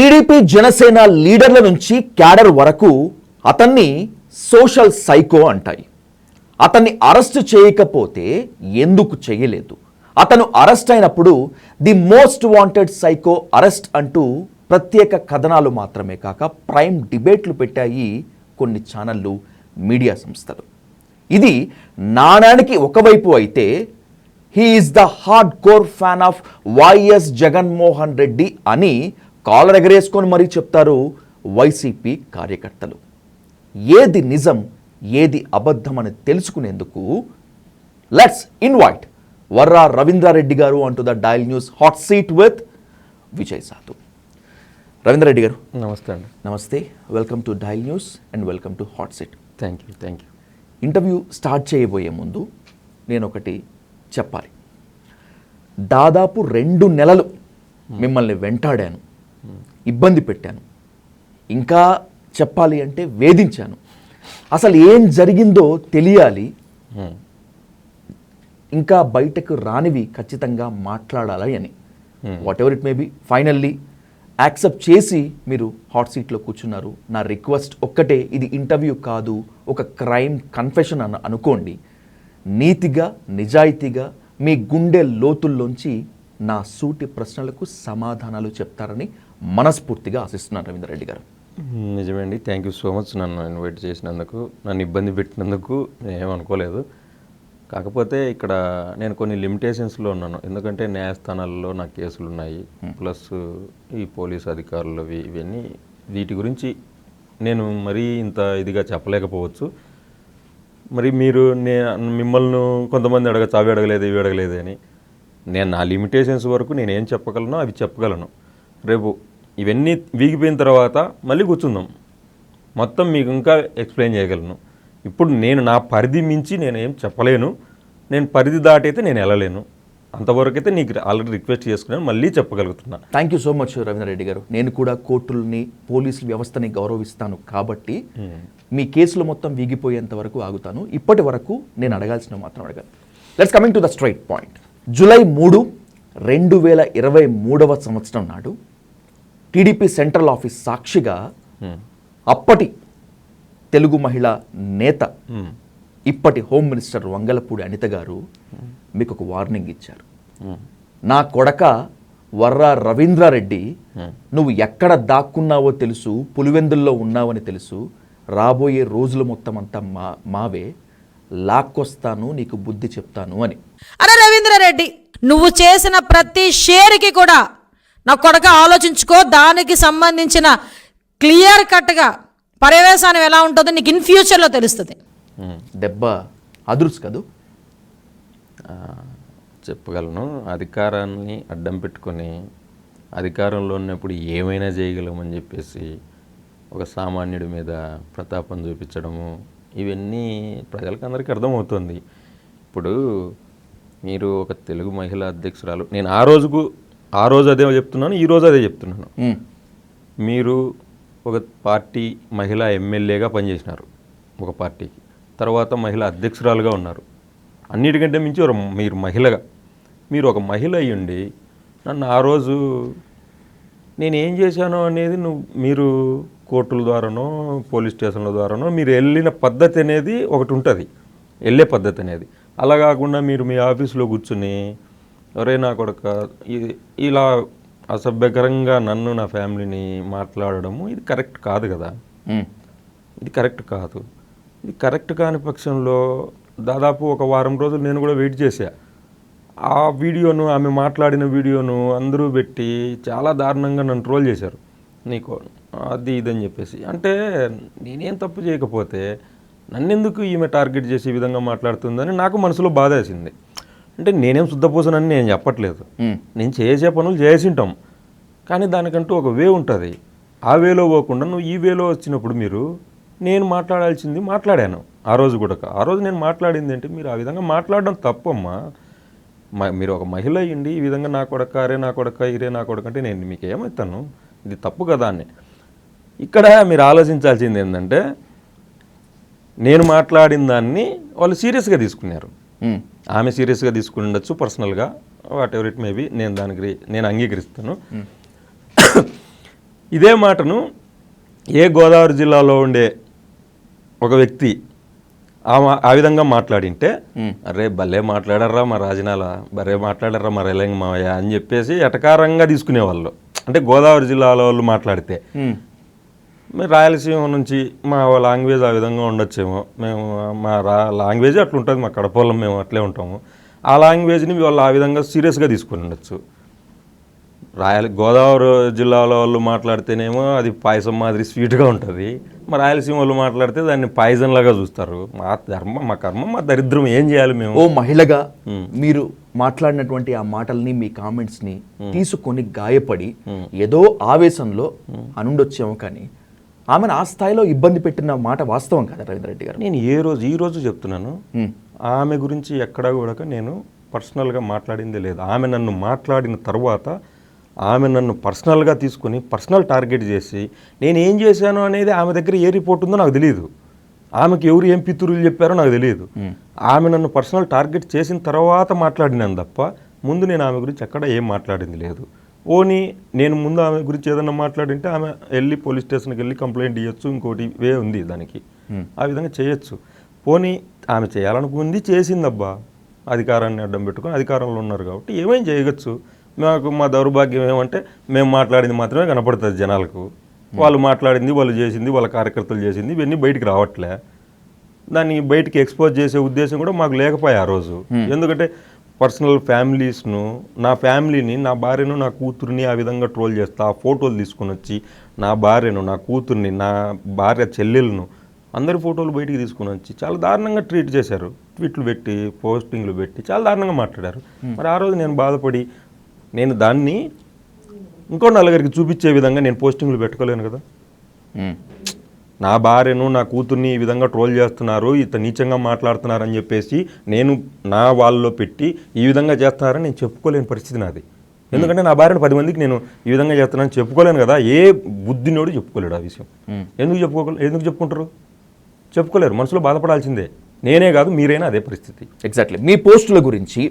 TDP Janasena లీడర్ల నుంచి cadre వరకు అతన్ని సోషల్ సైకో అంటాయి. అతన్ని అరెస్ట్ చేయకపోతే ఎందుకు చేయలేదు, అతను అరెస్ట్ అయినప్పుడు the most wanted psycho arrest అంటూ ప్రత్యేక కథనాలు మాత్రమే కాక ప్రైమ్ డిబేట్లు పెట్టాయి కొన్ని ఛానళ్ళు, మీడియా సంస్థలు. ఇది నాణానికి ఒకవైపు అయితే he is the hard core fan of YS Jaganmohan Reddy అని కాలర్ ఎగరేసుకొని మరీ చెప్తారు వైసీపీ కార్యకర్తలు. ఏది నిజం ఏది అబద్ధం అని తెలుసుకునేందుకు లెట్స్ ఇన్వైట్ వర్రా రవీంద్రారెడ్డి గారు అంటూ the dial news hot seat with Vijay సాధు. రవీంద్రారెడ్డి గారు నమస్తే అండి. నమస్తే, welcome to dial news and welcome to hot seat. Thank you. Interview start చేయబోయే ముందు నేను ఒకటి చెప్పాలి. దాదాపు 2 నెలలు మిమ్మల్ని వెంటాడాను, ఇబ్బంది పెట్టాను, ఇంకా చెప్పాలి అంటే వేధించాను. అసలు ఏం జరిగిందో తెలియాలి, ఇంకా బయటకు రానివి ఖచ్చితంగా మాట్లాడాలి అని. What ever it may be, finally accept చేసి మీరు హాట్ సీట్లో కూర్చున్నారు. నా రిక్వెస్ట్ ఒక్కటే, ఇది ఇంటర్వ్యూ కాదు, ఒక క్రైమ్ కన్ఫెషన్ అని అనుకోండి. నీతిగా నిజాయితీగా మీ గుండె లోతుల్లోంచి నా సూటి ప్రశ్నలకు సమాధానాలు చెప్తారని మనస్ఫూర్తిగా ఆశిస్తున్నాను రవీంద్రారెడ్డి గారు. నిజమే అండి. థ్యాంక్ యూ సో మచ్ నన్ను ఇన్వైట్ చేసినందుకు, నన్ను ఇబ్బంది పెట్టినందుకు. నేనేమనుకోలేదు. కాకపోతే ఇక్కడ నేను కొన్ని లిమిటేషన్స్లో ఉన్నాను. ఎందుకంటే న్యాయస్థానాల్లో నా కేసులు ఉన్నాయి, ప్లస్ ఈ పోలీస్ అధికారులు ఇవన్నీ, వీటి గురించి నేను మరీ ఇంత ఇదిగా చెప్పలేకపోవచ్చు. మరి మీరు మిమ్మల్ని కొంతమంది అడగచ్చు, అవి అడగలేదు ఇవి అడగలేదు అని. నేను నా లిమిటేషన్స్ వరకు నేనేం చెప్పగలను అవి చెప్పగలను. రేపు ఇవన్నీ వీగిపోయిన తర్వాత మళ్ళీ కూర్చుందాం, మొత్తం మీకు ఇంకా ఎక్స్ప్లెయిన్ చేయగలను. ఇప్పుడు నేను నా పరిధి మించి నేనేం చెప్పలేను, నేను పరిధి దాటైతే నేను వెళ్ళలేను. అంతవరకు అయితే నీకు ఆల్రెడీ రిక్వెస్ట్ చేసుకున్నాను, మళ్ళీ చెప్పగలుగుతున్నా. Thank you so much Ravindra Reddy గారు. నేను కూడా కోర్టుల్ని పోలీసుల వ్యవస్థని గౌరవిస్తాను కాబట్టి మీ కేసులు మొత్తం వీగిపోయేంత వరకు ఆగుతాను. ఇప్పటి వరకు నేను అడగాల్సిన మాత్రం అడగాలి. Let's coming to the straight point. July 3, 2023 సంవత్సరం నాడు టీడీపీ సెంట్రల్ ఆఫీస్ సాక్షిగా అప్పటి తెలుగు మహిళా నేత, ఇప్పటి హోమ్ మినిస్టర్ వంగలపూడి అనిత గారు మీకు ఒక వార్నింగ్ ఇచ్చారు. నా కొడక వర్రా రవీంద్రారెడ్డి, నువ్వు ఎక్కడ దాక్కున్నావో తెలుసు, పులివెందుల్లో ఉన్నావని తెలుసు, రాబోయే రోజులు మొత్తం అంతా మావే, లాక్కొస్తాను, నీకు బుద్ధి చెప్తాను అని. అరే రవీంద్రారెడ్డి, నువ్వు చేసిన ప్రతి షేర్కి కూడా నా కొడక ఆలోచించుకో, దానికి సంబంధించిన క్లియర్ కట్గా పర్యవేశానం ఎలా ఉంటుందో నీకు ఇన్ ఫ్యూచర్లో తెలుస్తుంది. దెబ్బ అదుర్స్ కదూ. చెప్పగలను. అధికారాన్ని అడ్డం పెట్టుకొని అధికారంలో ఉన్నప్పుడు ఏమైనా చేయగలమని చెప్పేసి ఒక సామాన్యుడి మీద ప్రతాపం చూపించడము, ఇవన్నీ ప్రజలకు అందరికీ అర్థమవుతుంది. ఇప్పుడు మీరు ఒక తెలుగు మహిళా అధ్యక్షురాలు, నేను ఆ రోజు అదే చెప్తున్నాను, ఈరోజు అదే చెప్తున్నాను. మీరు ఒక పార్టీ మహిళా ఎమ్మెల్యేగా పనిచేసినారు ఒక పార్టీకి, తర్వాత మహిళా అధ్యక్షురాలుగా ఉన్నారు. అన్నిటికంటే మించి మీరు మహిళగా, మీరు ఒక మహిళ అయ్యుండి నన్ను ఆ రోజు నేనేం చేశానో అనేది మీరు కోర్టుల ద్వారానో పోలీస్ స్టేషన్ల ద్వారానో మీరు వెళ్ళిన పద్ధతి అనేది ఒకటి ఉంటుంది, వెళ్ళే పద్ధతి అనేది. అలా కాకుండా మీరు మీ ఆఫీసులో కూర్చుని ఒరే నా కొడుక ఇలా అసభ్యకరంగా నన్ను నా ఫ్యామిలీని మాట్లాడడము ఇది కరెక్ట్ కాదు కదా. ఇది కరెక్ట్ కాదు. ఇది కరెక్ట్ కాని పక్షంలో దాదాపు ఒక వారం రోజులు నేను కూడా వెయిట్ చేశా. ఆ వీడియోను, ఆమె మాట్లాడిన వీడియోను అందరూ పెట్టి చాలా దారుణంగా నన్ను ట్రోల్ చేశారు. నీకు అది ఇదని చెప్పేసి. అంటే నేనేం తప్పు చేయకపోతే నన్నెందుకు ఈమె టార్గెట్ చేసి ఈ విధంగా మాట్లాడుతుందని నాకు మనసులో బాధ వేసింది. అంటే నేనేం శుద్ధపోసానని నేను చెప్పట్లేదు, నేను చేసే పనులు చేసింటాం, కానీ దానికంటూ ఒక వే ఉంటుంది. ఆ వేలో పోకుండా నువ్వు ఈ వేలో వచ్చినప్పుడు నేను మాట్లాడాల్సింది మాట్లాడాను. ఆ రోజు కూడా ఆ రోజు నేను మాట్లాడింది ఏంటి, మీరు ఆ విధంగా మాట్లాడడం తప్పమ్మా. మీరు ఒక మహిళ అయ్యండి ఈ విధంగా నా కొడక, అరే నా కొడక, ఇరే నా కొడక అంటే నేను మీకు ఏమవుతాను, ఇది తప్పు కదా అని. ఇక్కడ మీరు ఆలోచించాల్సింది ఏంటంటే, నేను మాట్లాడిన దాన్ని వాళ్ళు సీరియస్గా తీసుకున్నారు. ఆమె సీరియస్గా తీసుకుని ఉండొచ్చు పర్సనల్గా, what ever it may be, నేను దానికి నేను అంగీకరిస్తాను. ఇదే మాటను ఏ గోదావరి జిల్లాలో ఉండే ఒక వ్యక్తి ఆ విధంగా మాట్లాడింటే అరే భలే మాట్లాడారా మా రాజనాల, భలే మాట్లాడారా మా రేలంగి మావయ్య అని చెప్పేసి ఎటకారంగా తీసుకునేవాళ్ళు. అంటే గోదావరి జిల్లాలో వాళ్ళు మాట్లాడితే మేము రాయలసీమ నుంచి మా లాంగ్వేజ్ ఆ విధంగా ఉండొచ్చేమో, మేము మా లాంగ్వేజ్ అట్లా ఉంటుంది, మా కడపలో మేము అట్లే ఉంటాము, ఆ లాంగ్వేజ్ని వాళ్ళు ఆ విధంగా సీరియస్గా తీసుకుని ఉండొచ్చు. గోదావరి జిల్లాలో వాళ్ళు మాట్లాడితేనేమో అది పాయసం మాదిరి స్వీట్గా ఉంటుంది, మా రాయలసీమ వాళ్ళు మాట్లాడితే దాన్ని పాయిజన్ లాగా చూస్తారు. మా ధర్మం, మా కర్మ, మా దరిద్రం, ఏం చేయాలి మేము? ఓ మహిళగా మీరు మాట్లాడినటువంటి ఆ మాటల్ని, మీ కామెంట్స్ని తీసుకొని గాయపడి ఏదో ఆవేశంలో అనుండొచ్చేమో, కానీ ఆమెను ఆ స్థాయిలో ఇబ్బంది పెట్టిన మాట వాస్తవం కదా రవీంద్ర రెడ్డి గారు? నేను ఈ రోజు చెప్తున్నాను, ఆమె గురించి ఎక్కడా కూడా నేను పర్సనల్గా మాట్లాడిందే లేదు. ఆమె నన్ను మాట్లాడిన తర్వాత ఆమె నన్ను పర్సనల్గా తీసుకొని పర్సనల్ టార్గెట్ చేసి నేను ఏం చేశాను అనేది ఆమె దగ్గర ఏ రిపోర్ట్ ఉందో నాకు తెలియదు, ఆమెకు ఎవరు ఏం పితురులు చెప్పారో నాకు తెలియదు. ఆమె నన్ను పర్సనల్ టార్గెట్ చేసిన తర్వాత మాట్లాడినాను తప్ప ముందు నేను ఆమె గురించి ఎక్కడ ఏం మాట్లాడింది లేదు. ఓని నేను ముందు ఆమె గురించి ఏదన్నా మాట్లాడింటే ఆమె వెళ్ళి పోలీస్ స్టేషన్కి వెళ్ళి కంప్లైంట్ ఇవ్వచ్చు, ఇంకోటి వే ఉంది దానికి, ఆ విధంగా చేయొచ్చు. పోనీ ఆమె చేయాలనుకుంది, చేసిందబ్బా, అధికారాన్ని అడ్డం పెట్టుకొని అధికారంలో ఉన్నారు కాబట్టి ఏమైనా చేయవచ్చు. మా దౌర్భాగ్యం ఏమంటే మేము మాట్లాడింది మాత్రమే కనపడుతుంది జనాలకు, వాళ్ళు మాట్లాడింది, వాళ్ళు చేసింది, వాళ్ళ కార్యకర్తలు చేసింది ఇవన్నీ బయటికి రావట్లే. దాన్ని బయటికి ఎక్స్పోజ్ చేసే ఉద్దేశం కూడా మాకు లేకపోయా ఆ రోజు. ఎందుకంటే పర్సనల్ ఫ్యామిలీస్ను, నా ఫ్యామిలీని, నా భార్యను, నా కూతుర్ని ఆ విధంగా ట్రోల్ చేస్తా, ఆ ఫోటోలు తీసుకుని వచ్చి నా భార్యను, నా కూతుర్ని, నా భార్య చెల్లెలను అందరి ఫోటోలు బయటికి తీసుకుని వచ్చి చాలా దారుణంగా ట్రీట్ చేశారు. ట్వీట్లు పెట్టి, పోస్టింగ్లు పెట్టి చాలా దారుణంగా మాట్లాడారు. మరి ఆ రోజు నేను బాధపడి నేను దాన్ని ఇంకో నలుగురికి చూపించే విధంగా నేను పోస్టింగ్లు పెట్టుకోలేను కదా. నా భార్యను, నా కూతుర్ని ఈ విధంగా ట్రోల్ చేస్తున్నారు, ఇంత నీచంగా మాట్లాడుతున్నారని చెప్పేసి నేను నా వాళ్ళలో పెట్టి ఈ విధంగా చేస్తున్నారని నేను చెప్పుకోలేని పరిస్థితి నాది. ఎందుకంటే నా భార్యను 10 మందికి నేను ఈ విధంగా చేస్తున్నానని చెప్పుకోలేను కదా. ఏ బుద్ధినోడు చెప్పుకోలేడు ఆ విషయం. ఎందుకు చెప్పుకుంటారు? చెప్పుకోలేరు, మనసులో బాధపడాల్సిందే. నేనే కాదు, మీరైనా అదే పరిస్థితి. ఎగ్జాక్ట్లీ. మీ పోస్టుల గురించి,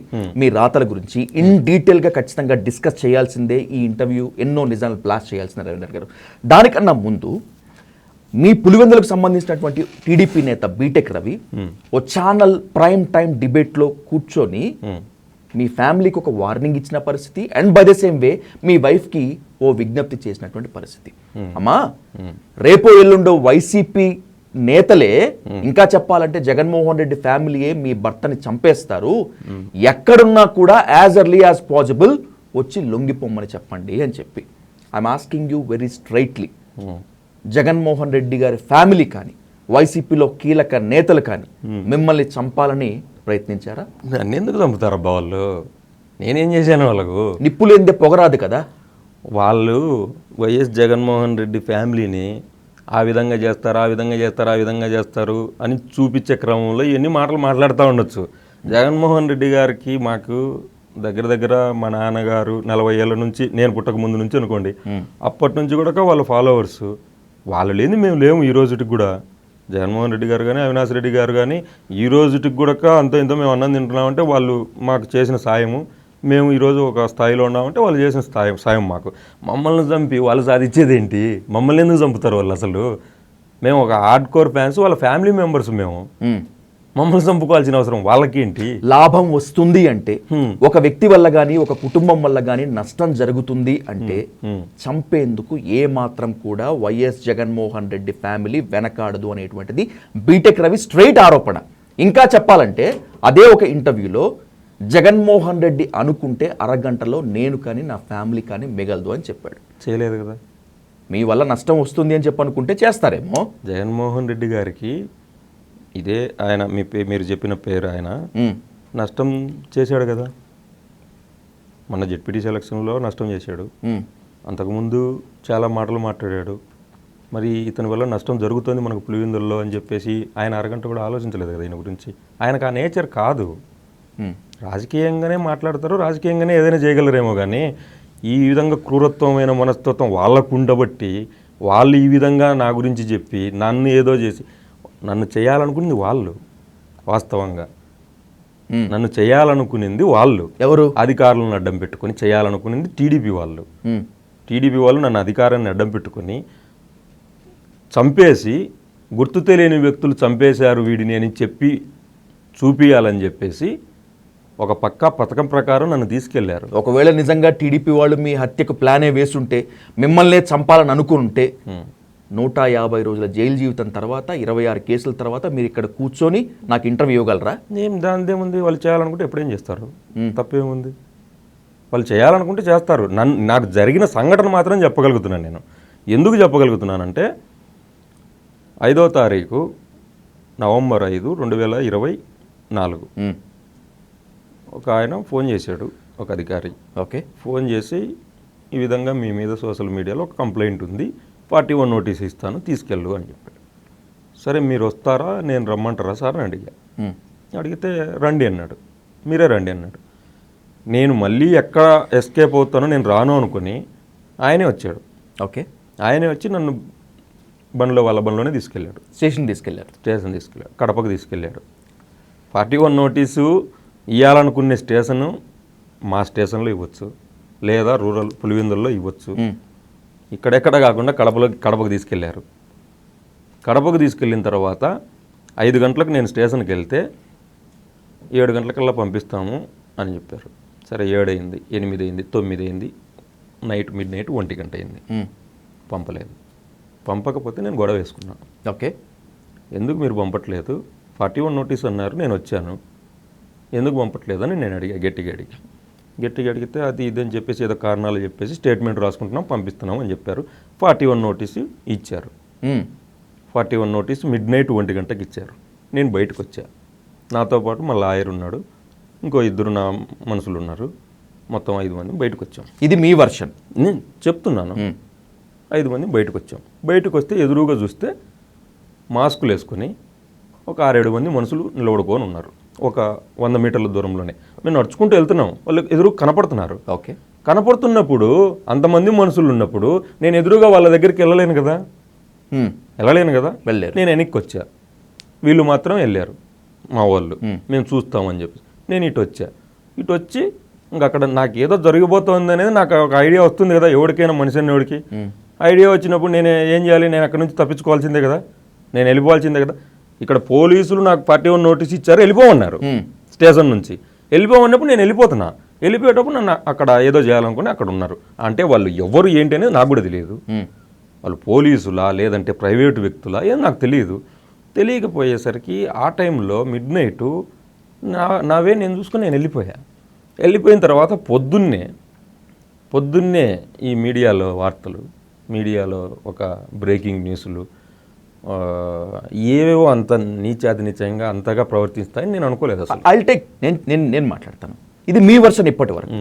మీ రాతల గురించి ఇన్ డీటెయిల్గా ఖచ్చితంగా డిస్కస్ చేయాల్సిందే ఈ ఇంటర్వ్యూ. ఎన్నో నిజాలు బ్లాస్ట్ చేయాల్సిన రవీంద్ర గారు. దానికన్నా ముందు మీ పులివెందులకు సంబంధించినటువంటి టీడీపీ నేత బీటెక్ రవి ఓ ఛానల్ ప్రైమ్ టైం డిబేట్లో కూర్చొని మీ ఫ్యామిలీకి ఒక వార్నింగ్ ఇచ్చిన పరిస్థితి, and by the same way మీ వైఫ్కి ఓ విజ్ఞప్తి చేసినటువంటి పరిస్థితి. అమ్మా, రేపో ఎల్లుండో వైసీపీ నేతలే, ఇంకా చెప్పాలంటే జగన్మోహన్ రెడ్డి ఫ్యామిలీయే మీ భర్తని చంపేస్తారు, ఎక్కడున్నా కూడా యాజ్ ఎర్లీ యాజ్ పాసిబుల్ వచ్చి లొంగిపోమ్మని చెప్పండి అని చెప్పి. I'm asking you very straightly, Jaganmohan Reddy గారి ఫ్యామిలీ కానీ, వైసీపీలో కీలక నేతలు కానీ మిమ్మల్ని చంపాలని ప్రయత్నించారా? నన్ను ఎందుకు చంపుతారబ్బా వాళ్ళు? నేనేం చేశాను వాళ్ళకు? నిప్పులేందే పొగరాదు కదా. వాళ్ళు వైఎస్ జగన్మోహన్ రెడ్డి ఫ్యామిలీని ఆ విధంగా చేస్తారు, ఆ విధంగా చేస్తారు, ఆ విధంగా చేస్తారు అని చూపించే క్రమంలో ఇవన్నీ మాటలు మాట్లాడుతూ ఉండొచ్చు. జగన్మోహన్ రెడ్డి గారికి మాకు దగ్గర మా నాన్నగారు 40 ఏళ్ళ నుంచి, నేను పుట్టక ముందు నుంచి అనుకోండి, అప్పటి నుంచి కూడా వాళ్ళ ఫాలోవర్స్, వాళ్ళు లేని మేము లేము ఈ రోజుకి కూడా. జగన్మోహన్ రెడ్డి గారు కానీ, అవినాష్ రెడ్డి గారు కానీ ఈ రోజుకి కూడా అంత ఇంత మేము అన్నం తింటున్నామంటే వాళ్ళు మాకు చేసిన సాయము. మేము ఈరోజు ఒక స్థాయిలో ఉన్నామంటే వాళ్ళు చేసిన సాయం మాకు. మమ్మల్ని చంపి వాళ్ళు సాధించేది ఏంటి? మమ్మల్ని ఎందుకు చంపుతారు వాళ్ళు? అసలు మేము ఒక హార్డ్ కోర్ ఫ్యాన్స్, వాళ్ళ ఫ్యామిలీ మెంబర్స్. మేము మమ్మల్ని చంపుకోవాల్సిన అవసరం వాళ్ళకి ఏంటి? లాభం వస్తుంది అంటే, ఒక వ్యక్తి వల్ల కానీ, ఒక కుటుంబం వల్ల కానీ నష్టం జరుగుతుంది అంటే చంపేందుకు ఏ మాత్రం కూడా వైఎస్ జగన్మోహన్ రెడ్డి ఫ్యామిలీ వెనకాడదు అనేటువంటిది బీటెక్ రవి స్ట్రైట్ ఆరోపణ. ఇంకా చెప్పాలంటే అదే ఒక ఇంటర్వ్యూలో జగన్మోహన్ రెడ్డి అనుకుంటే అరగంటలో నేను కానీ నా ఫ్యామిలీ కానీ మిగలదు అని చెప్పాడు. చేయలేదు కదా. మీ వల్ల నష్టం వస్తుంది అని చెప్పి అనుకుంటే చేస్తారేమో. జగన్మోహన్ రెడ్డి గారికి ఇదే ఆయన మీరు చెప్పిన పేరు ఆయన నష్టం చేశాడు కదా. మన జెడ్పీటీ సెలక్షన్లో నష్టం చేశాడు. అంతకుముందు చాలా మాటలు మాట్లాడాడు. మరి ఇతని వల్ల నష్టం జరుగుతుంది మనకు పులివెందుల్లో అని చెప్పేసి ఆయన అరగంట కూడా ఆలోచించలేదు కదా ఈయన గురించి. ఆయనకు ఆ నేచర్ కాదు. రాజకీయంగానే మాట్లాడతారు, రాజకీయంగానే ఏదైనా చేయగలరేమో, కానీ ఈ విధంగా క్రూరత్వమైన మనస్తత్వం వాళ్ళకు ఉండబట్టి వాళ్ళు ఈ విధంగా నా గురించి చెప్పి నన్ను ఏదో చేసి, నన్ను చేయాలనుకునేది వాళ్ళు. వాస్తవంగా నన్ను చేయాలనుకునేది వాళ్ళు. ఎవరు? అధికారులను అడ్డం పెట్టుకొని చేయాలనుకునేది టీడీపీ వాళ్ళు. టీడీపీ వాళ్ళు నన్ను అధికారాన్ని అడ్డం పెట్టుకొని చంపేసి గుర్తు తెలియని వ్యక్తులు చంపేశారు వీడిని అని చెప్పి చూపియాలని చెప్పేసి ఒక పక్కా పథకం ప్రకారం నన్ను తీసుకెళ్లారు. ఒకవేళ నిజంగా టీడీపీ వాళ్ళు మీ హత్యకు ప్లానే వేస్తుంటే, మిమ్మల్నే చంపాలని అనుకుంటే 150 రోజుల జైలు జీవితం తర్వాత 26 కేసుల తర్వాత మీరు ఇక్కడ కూర్చొని నాకు ఇంటర్వ్యూ ఇవ్వగలరా? దానిదేముంది, వాళ్ళు చేయాలనుకుంటే ఎప్పుడేం చేస్తారు, తప్పేముంది. వాళ్ళు చేయాలనుకుంటే చేస్తారు. నాకు జరిగిన సంఘటన మాత్రం చెప్పగలుగుతున్నాను. నేను ఎందుకు చెప్పగలుగుతున్నానంటే 5వ తారీఖు నవంబర్ 5, 2024 ఒక ఆయన ఫోన్ చేశాడు, ఒక అధికారి. ఓకే. ఫోన్ చేసి ఈ విధంగా మీ మీద సోషల్ మీడియాలో ఒక కంప్లైంట్ ఉంది, 41 నోటీస్ ఇస్తాను తీసుకెళ్ళు అని చెప్పాడు. సరే మీరు వస్తారా, నేను రమ్మంటారా సార్ అని అడిగా. అడిగితే రండి అన్నాడు. మీరే రండి అన్నాడు. నేను మళ్ళీ ఎక్కడ ఎస్కేప్ అవుతానో నేను రాను అనుకుని ఆయనే వచ్చాడు. ఓకే. ఆయనే వచ్చి నన్ను వాళ్ళ బండిలోనే తీసుకెళ్ళాడు. స్టేషన్ తీసుకెళ్ళాడు. కడపకు తీసుకెళ్ళాడు. 41 నోటీసు ఇవ్వాలనుకునే స్టేషను మా స్టేషన్లో ఇవ్వచ్చు, లేదా రూరల్ పులివెందుల్లో ఇవ్వచ్చు. ఇక్కడెక్కడ కాకుండా కడపకు తీసుకెళ్లారు. కడపకు తీసుకెళ్ళిన తర్వాత 5 గంటలకు నేను స్టేషన్కి వెళ్తే 7 గంటలకల్లా పంపిస్తాము అని చెప్పారు. సరే 7 అయింది, 8 అయింది, 9 అయింది, మిడ్ నైట్ 1 గంట అయింది. పంపలేదు. పంపకపోతే నేను గొడవ వేసుకున్నాను. ఓకే. ఎందుకు మీరు పంపట్లేదు, 41 నోటీస్ అన్నారు, నేను వచ్చాను, ఎందుకు పంపట్లేదని నేను గట్టిగా అడిగితే అది ఇదని చెప్పేసి ఏదో కారణాలు చెప్పేసి స్టేట్మెంట్ రాసుకుంటున్నాం, పంపిస్తున్నాం అని చెప్పారు. 41 నోటీసు ఇచ్చారు. 41 నోటీసు మిడ్ నైట్ 1 గంటకి ఇచ్చారు. నేను బయటకు వచ్చా. నాతో పాటు మా లాయర్ ఉన్నాడు, ఇంకో 2 నా మనుషులు ఉన్నారు, మొత్తం 5 మంది బయటకు వచ్చాం. ఇది మీ వర్షన్. నేను చెప్తున్నాను. 5 మంది బయటకు వచ్చాం. బయటకు వస్తే ఎదురుగా చూస్తే మాస్కులు వేసుకొని ఒక 6-7 మంది మనుషులు నిలబడుకొని ఉన్నారు. ఒక 100 మీటర్ల దూరంలోనే మేము నడుచుకుంటూ వెళ్తున్నాం. వాళ్ళు ఎదురు కనపడుతున్నారు. ఓకే. కనపడుతున్నప్పుడు అంతమంది మనుషులు ఉన్నప్పుడు నేను ఎదురుగా వాళ్ళ దగ్గరికి వెళ్ళలేను కదా. వెళ్ళారు. నేను వెనక్కి వచ్చా, వీళ్ళు మాత్రం వెళ్ళారు మా వాళ్ళు. మేము చూస్తామని చెప్పి నేను ఇటు వచ్చి ఇంక అక్కడ నాకు ఏదో జరిగిపోతుంది అనేది నాకు ఒక ఐడియా వస్తుంది కదా, ఎవరికైనా మనిషి ఎవరికి ఐడియా వచ్చినప్పుడు నేను ఏం చేయాలి, నేను అక్కడ నుంచి తప్పించుకోవాల్సిందే కదా, నేను వెళ్ళిపోవాల్సిందే కదా. ఇక్కడ పోలీసులు నాకు 41 నోటీస్ ఇచ్చారు, వెళ్ళిపోమన్నారు స్టేషన్ నుంచి. వెళ్ళిపోమన్నప్పుడు నేను వెళ్ళిపోయేటప్పుడు నన్ను అక్కడ ఏదో చేయాలనుకుని అక్కడ ఉన్నారు. అంటే వాళ్ళు ఎవరు ఏంటి అనేది నాకు కూడా తెలియదు. వాళ్ళు పోలీసులా లేదంటే ప్రైవేటు వ్యక్తులా ఏదో నాకు తెలియదు. తెలియకపోయేసరికి ఆ టైంలో మిడ్ నైట్ నావే నేను చూసుకొని నేను వెళ్ళిపోయిన తర్వాత పొద్దున్నే ఈ మీడియాలో ఒక బ్రేకింగ్ న్యూస్లు ఏవేవో అంత నీచాతినీచంగా అంతగా ప్రవర్తిస్తాయని నేను అనుకోలేదు అసలు. నేను మాట్లాడతాను. ఇది మీ వర్షన్ ఇప్పటి వరకు.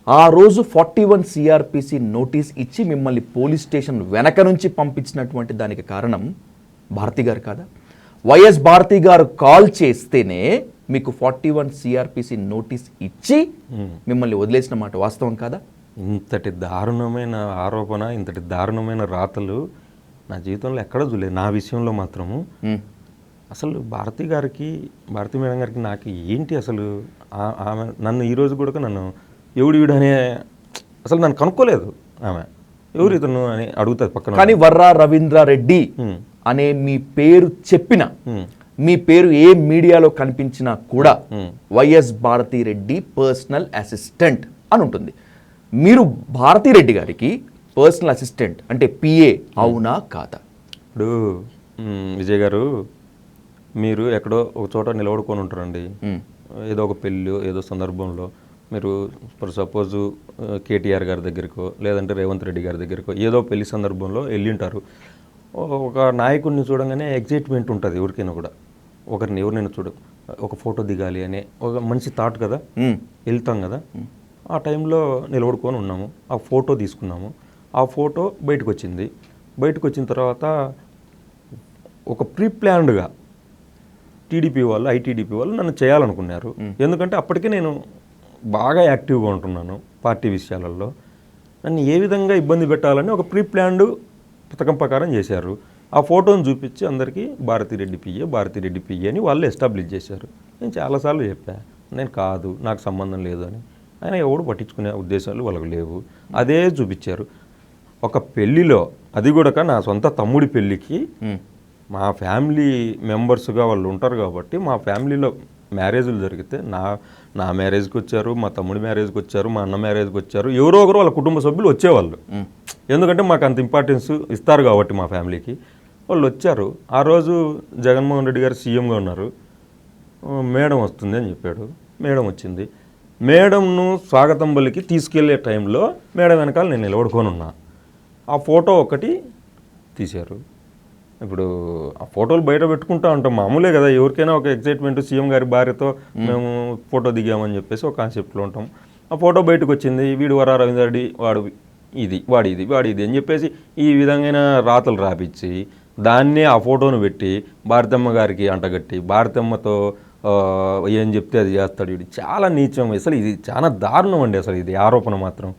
ఆ రోజు 41 సిఆర్పిసి నోటీస్ ఇచ్చి మిమ్మల్ని పోలీస్ స్టేషన్ వెనక నుంచి పంపించినటువంటి దానికి కారణం భారతి గారు కాదా? వైఎస్ భారతి గారు కాల్ చేస్తేనే మీకు 41 సిఆర్పిసి నోటీస్ ఇచ్చి మిమ్మల్ని వదిలేసిన మాట వాస్తవం కాదా? ఇంతటి దారుణమైన ఆరోపణ, ఇంతటి దారుణమైన రాతలు నా జీవితంలో ఎక్కడ చూడలేదు. నా విషయంలో మాత్రము అసలు భారతి మేడం గారికి నాకు ఏంటి అసలు, ఆమె నన్ను ఈరోజు కూడా నన్ను వీడనే అసలు నన్ను కనుక్కోలేదు. ఆమె ఎవరు ఇతను అని అడుగుతుంది పక్కన. కానీ వర్రా రవీంద్రారెడ్డి అనే మీ పేరు చెప్పిన, మీ పేరు ఏ మీడియాలో కనిపించినా కూడా వైఎస్ భారతిరెడ్డి పర్సనల్ అసిస్టెంట్ అని ఉంటుంది. మీరు భారతిరెడ్డి గారికి పర్సనల్ అసిస్టెంట్ అంటే పిఏ అవునా కాదా? ఇప్పుడు విజయ్ గారు మీరు ఎక్కడో ఒక చోట నిలబడుకొని ఉంటారండి, ఏదో ఒక పెళ్ళి ఏదో సందర్భంలో మీరు ఫర్ సపోజ్ కేటీఆర్ గారి దగ్గరకో లేదంటే రేవంత్ రెడ్డి గారి దగ్గరకో ఏదో పెళ్లి సందర్భంలో వెళ్ళింటారు. ఒక నాయకుడిని చూడంగానే ఎగ్జైట్మెంట్ ఉంటుంది ఎవరికైనా కూడా, ఎవరినైనా ఒక ఫోటో దిగాలి అనే ఒక మంచి థాట్ కదా, వెళ్తాం కదా. ఆ టైంలో నిలబడుకొని ఉన్నాము, ఆ ఫోటో తీసుకున్నాము. ఆ ఫోటో బయటకు వచ్చిన తర్వాత ఒక ప్రీ ప్లాన్డ్గా ఐటీడీపీ వాళ్ళు నన్ను చేయాలనుకున్నారు. ఎందుకంటే అప్పటికే నేను బాగా యాక్టివ్గా ఉంటున్నాను పార్టీ విషయాలలో. నన్ను ఏ విధంగా ఇబ్బంది పెట్టాలని ఒక ప్రీ ప్లాన్డ్ పథకం ప్రకారం చేశారు. ఆ ఫోటోని చూపించి అందరికీ భారతిరెడ్డి పిఏ అని వాళ్ళు ఎస్టాబ్లిష్ చేశారు. నేను చాలాసార్లు చెప్పా, నేను కాదు, నాకు సంబంధం లేదు అని. ఆయన ఎవడు పట్టించుకునే ఉద్దేశాలు వాళ్ళకు లేవు. అదే చూపించారు. ఒక పెళ్ళిలో, అది కూడా నా సొంత తమ్ముడి పెళ్ళికి మా ఫ్యామిలీ మెంబర్స్గా వాళ్ళు ఉంటారు కాబట్టి మా ఫ్యామిలీలో మ్యారేజ్లు జరిగితే నా మ్యారేజ్కి వచ్చారు, మా తమ్ముడి మ్యారేజ్కి వచ్చారు, మా అన్న మ్యారేజ్కి వచ్చారు, ఎవరో ఒకరు వాళ్ళ కుటుంబ సభ్యులు వచ్చేవాళ్ళు. ఎందుకంటే మాకు అంత ఇంపార్టెన్స్ ఇస్తారు కాబట్టి మా ఫ్యామిలీకి వాళ్ళు వచ్చారు. ఆ రోజు జగన్మోహన్ రెడ్డి గారు సీఎంగా ఉన్నారు. మేడం వస్తుంది అని చెప్పాడు. మేడం వచ్చింది. మేడంను స్వాగతం పలికి తీసుకెళ్లే టైంలో మేడం వెనకాల నేను నిలబడుకొని ఉన్నా. ఆ ఫోటో ఒకటి తీశారు. ఇప్పుడు ఆ ఫోటోలు బయట పెట్టుకుంటా ఉంటాం, మామూలే కదా, ఎవరికైనా ఒక ఎగ్జైట్మెంట్. సీఎం గారి భార్యతో మేము ఫోటో దిగామని చెప్పేసి ఒక కాన్సెప్ట్లో ఉంటాం. ఆ ఫోటో బయటకు వచ్చింది. వీడు వరా రవీంద్ర రెడ్డి, వాడు ఇది అని చెప్పేసి ఈ విధంగా రాతలు రాపిచ్చి దాన్నే ఆ ఫోటోను పెట్టి భారతమ్మ గారికి అంటగట్టి భారతమ్మతో ఏం చెప్తే అది చేస్తాడు. ఇది చాలా నీచం. అసలు ఇది చాలా దారుణం అండి. అసలు ఇది ఆరోపణ మాత్రం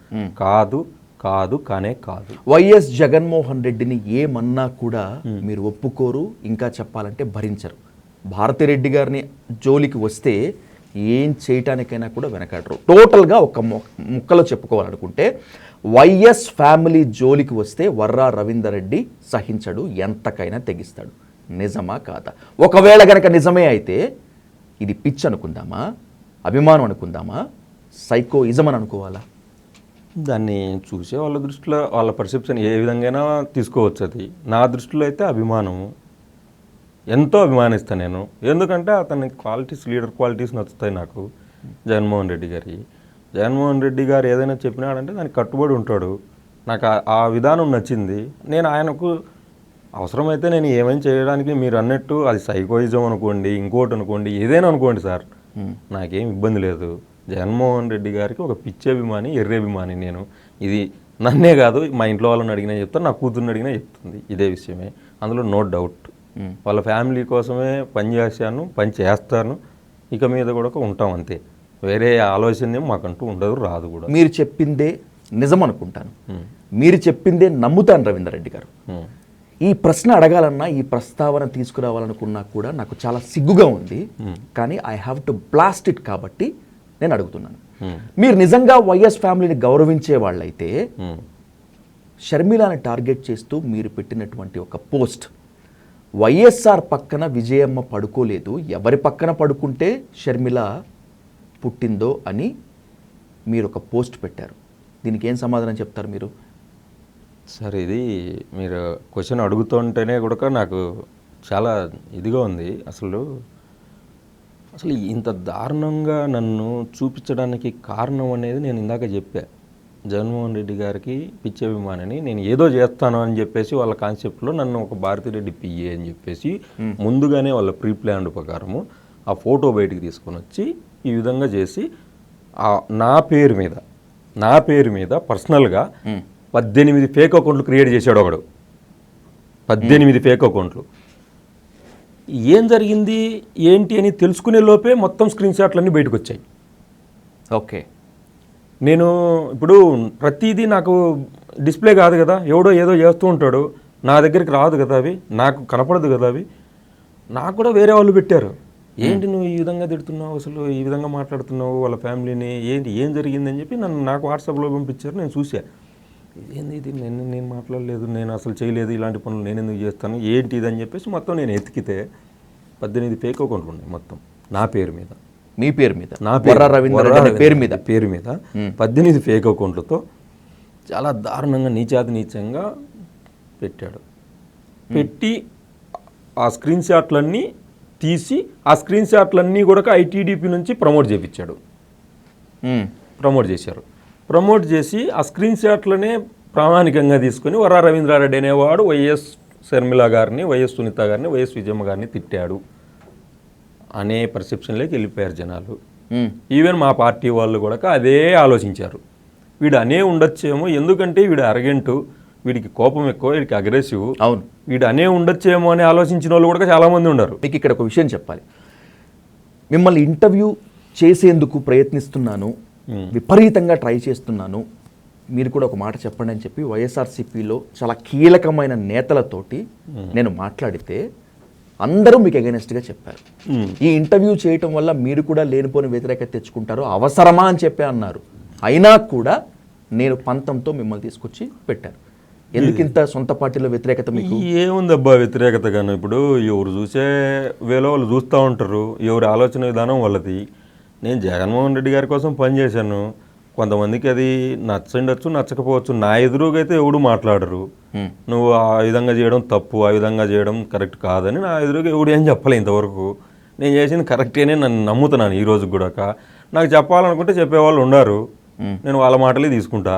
కానే కాదు. వైఎస్ జగన్మోహన్ రెడ్డిని ఏమన్నా కూడా మీరు ఒప్పుకోరు, ఇంకా చెప్పాలంటే భరించరు. భారతిరెడ్డి గారిని జోలికి వస్తే ఏం చేయటానికైనా కూడా వెనకాడరు. టోటల్గా ఒక ముక్కలో చెప్పుకోవాలనుకుంటే వైఎస్ ఫ్యామిలీ జోలికి వస్తే వర్రా రవీందర్ రెడ్డి సహించడు, ఎంతకైనా తెగిస్తాడు. నిజమా కాదా? ఒకవేళ గనక నిజమే అయితే ఇది పిచ్ అనుకుందామా, అభిమానం అనుకుందామా, సైకోయిజం అని అనుకోవాలా? దాన్ని చూసే వాళ్ళ దృష్టిలో వాళ్ళ పర్సెప్షన్ ఏ విధంగా తీసుకోవచ్చు. అది నా దృష్టిలో అయితే అభిమానము. ఎంతో అభిమానిస్తాను నేను. ఎందుకంటే అతని క్వాలిటీస్, లీడర్ క్వాలిటీస్ నచ్చుతాయి నాకు. జగన్మోహన్ రెడ్డి గారు ఏదైనా చెప్పినాడంటే దానికి కట్టుబడి ఉంటాడు. నాకు ఆ విధానం నచ్చింది. నేను ఆయనకు అవసరమైతే నేను ఏమైనా చేయడానికి, మీరు అన్నట్టు అది సైకోయిజం అనుకోండి, ఇంకోటి అనుకోండి, ఏదైనా అనుకోండి సార్, నాకేం ఇబ్బంది లేదు. జగన్మోహన్ రెడ్డి గారికి ఒక పిచ్చి అభిమాని, ఎర్రి అభిమాని నేను. ఇది నన్నే కాదు, మా ఇంట్లో వాళ్ళని అడిగినా చెప్తాను, నా కూతుర్ని అడిగినా చెప్తుంది ఇదే విషయమే. అందులో నో డౌట్. వాళ్ళ ఫ్యామిలీ కోసమే పని చేస్తాను, ఇక మీద కూడా ఉంటాం అంతే. వేరే ఆలోచన మాకంటూ ఉండదు, రాదు కూడా. మీరు చెప్పిందే నిజం అనుకుంటాను, మీరు చెప్పిందే నమ్ముతాను రవీందర్ రెడ్డి గారు. ఈ ప్రశ్న అడగాలన్నా, ఈ ప్రస్తావన తీసుకురావాలనుకున్నా కూడా నాకు చాలా సిగ్గుగా ఉంది. కానీ I have to blast it కాబట్టి నేను అడుగుతున్నాను. మీరు నిజంగా వైఎస్ ఫ్యామిలీని గౌరవించే వాళ్ళైతే షర్మిలాని టార్గెట్ చేస్తూ మీరు పెట్టినటువంటి ఒక పోస్ట్, వైఎస్ఆర్ పక్కన విజయమ్మ పడుకోలేదు, ఎవరి పక్కన పడుకుంటే షర్మిల పుట్టిందో అని మీరు ఒక పోస్ట్ పెట్టారు. దీనికి ఏం సమాధానం చెప్తారు మీరు? సార్, ఇది మీరు క్వశ్చన్ అడుగుతుంటేనే కూడా నాకు చాలా ఇదిగా ఉంది. అసలు ఇంత దారుణంగా నన్ను చూపించడానికి కారణం అనేది నేను ఇందాక చెప్పా. జగన్మోహన్ రెడ్డి గారికి పిచ్చి అభిమానిని, నేను ఏదో చేస్తాను అని చెప్పేసి వాళ్ళ కాన్సెప్ట్లో నన్ను ఒక భారతిరెడ్డి పిఏ అని చెప్పేసి ముందుగానే వాళ్ళ ప్రీ ప్లాన్డ్ ప్రకారము ఆ ఫోటో బయటికి తీసుకొని వచ్చి ఈ విధంగా చేసి నా పేరు మీద పర్సనల్గా 18 ఫేక్ అకౌంట్లు క్రియేట్ చేశాడు ఒకడు. 18 ఫేక్ అకౌంట్లు. ఏం జరిగింది ఏంటి అని తెలుసుకునే లోపే మొత్తం స్క్రీన్ షాట్లన్నీ బయటకు వచ్చాయి. ఓకే, నేను ఇప్పుడు ప్రతిదీ నాకు డిస్ప్లే కాదు కదా, ఎవడో ఏదో చేస్తూ ఉంటాడు, నా దగ్గరికి రాదు కదా, అవి నాకు కనపడదు కదా, అవి నాకు కూడా వేరే వాళ్ళు పెట్టారు. ఏంటి నువ్వు ఈ విధంగా తిడుతున్నావు, అసలు ఈ విధంగా మాట్లాడుతున్నావు వాళ్ళ ఫ్యామిలీని, ఏం జరిగిందని చెప్పి నాకు వాట్సాప్లో పంపించారు. నేను చూసా, ఏంది ఇది, నేను మాట్లాడలేదు, నేను అసలు చేయలేదు, ఇలాంటి పనులు నేను ఎందుకు చేస్తాను, ఏంటి ఇది అని చెప్పేసి మొత్తం నేను ఎతికితే 18 ఫేక్ అకౌంట్లు ఉన్నాయి మొత్తం నా పేరు మీద, మీ పేరు మీద, నా పేరు మీద 18 ఫేక్ అకౌంట్లతో చాలా దారుణంగా నీచంగా పెట్టాడు. పెట్టి ఆ స్క్రీన్ షాట్లన్నీ తీసి ఆ స్క్రీన్ షాట్లన్నీ కూడా ఐటీడీపీ నుంచి ప్రమోట్ చేయించాడు. ప్రమోట్ చేసి ఆ స్క్రీన్ షాట్లనే ప్రామాణికంగా తీసుకొని వర్రా రవీంద్రారెడ్డి అనేవాడు వైఎస్ షర్మిల గారిని, వైఎస్ సునీత గారిని, వైఎస్ విజయమ్మ గారిని తిట్టాడు అనే పర్సెప్షన్లోకి వెళ్ళిపోయారు జనాలు. ఈవెన్ మా పార్టీ వాళ్ళు కూడా అదే ఆలోచించారు. వీడు అనే ఉండొచ్చేమో, ఎందుకంటే వీడు అరగెంటు, వీడికి కోపం ఎక్కువ, వీడికి అగ్రెసివ్, అవును, వీడు అనే ఉండొచ్చేమో అని ఆలోచించిన వాళ్ళు కూడా చాలామంది ఉన్నారు. మీకు ఇక్కడ ఒక విషయం చెప్పాలి. మిమ్మల్ని ఇంటర్వ్యూ చేసేందుకు ప్రయత్నిస్తున్నాను, విపరీతంగా ట్రై చేస్తున్నాను, మీరు కూడా ఒక మాట చెప్పండి అని చెప్పి వైఎస్ఆర్సీపీలో చాలా కీలకమైన నేతలతోటి నేను మాట్లాడితే అందరూ మీకు అగైనెస్ట్గా చెప్పారు. ఈ ఇంటర్వ్యూ చేయటం వల్ల మీరు కూడా లేనిపోని వ్యతిరేకత తెచ్చుకుంటారు, అవసరమా అని చెప్పి అన్నారు. అయినా కూడా నేను పంతంతో మిమ్మల్ని తీసుకొచ్చి పెట్టాను. ఎందుకింత సొంత పార్టీలో వ్యతిరేకత మీకు? ఏముందబ్బా వ్యతిరేకతగాను. ఇప్పుడు ఎవరు చూసే వేలో వాళ్ళు చూస్తూ ఉంటారు, ఎవరి ఆలోచన విధానం వాళ్ళది. నేను జగన్మోహన్ రెడ్డి గారి కోసం పనిచేశాను. కొంతమందికి అది నచ్చండొచ్చు, నచ్చకపోవచ్చు. నా ఎదురుగా అయితే ఎవడు మాట్లాడరు, నువ్వు ఆ విధంగా చేయడం తప్పు, ఆ విధంగా చేయడం కరెక్ట్ కాదని నా ఎదురుగా ఎవడు ఏం చెప్పలే ఇంతవరకు. నేను చేసింది కరెక్టేనే నన్ను నమ్ముతున్నాను ఈ రోజు కూడా. నాకు చెప్పాలనుకుంటే చెప్పేవాళ్ళు ఉన్నారు, నేను వాళ్ళ మాటలే తీసుకుంటా.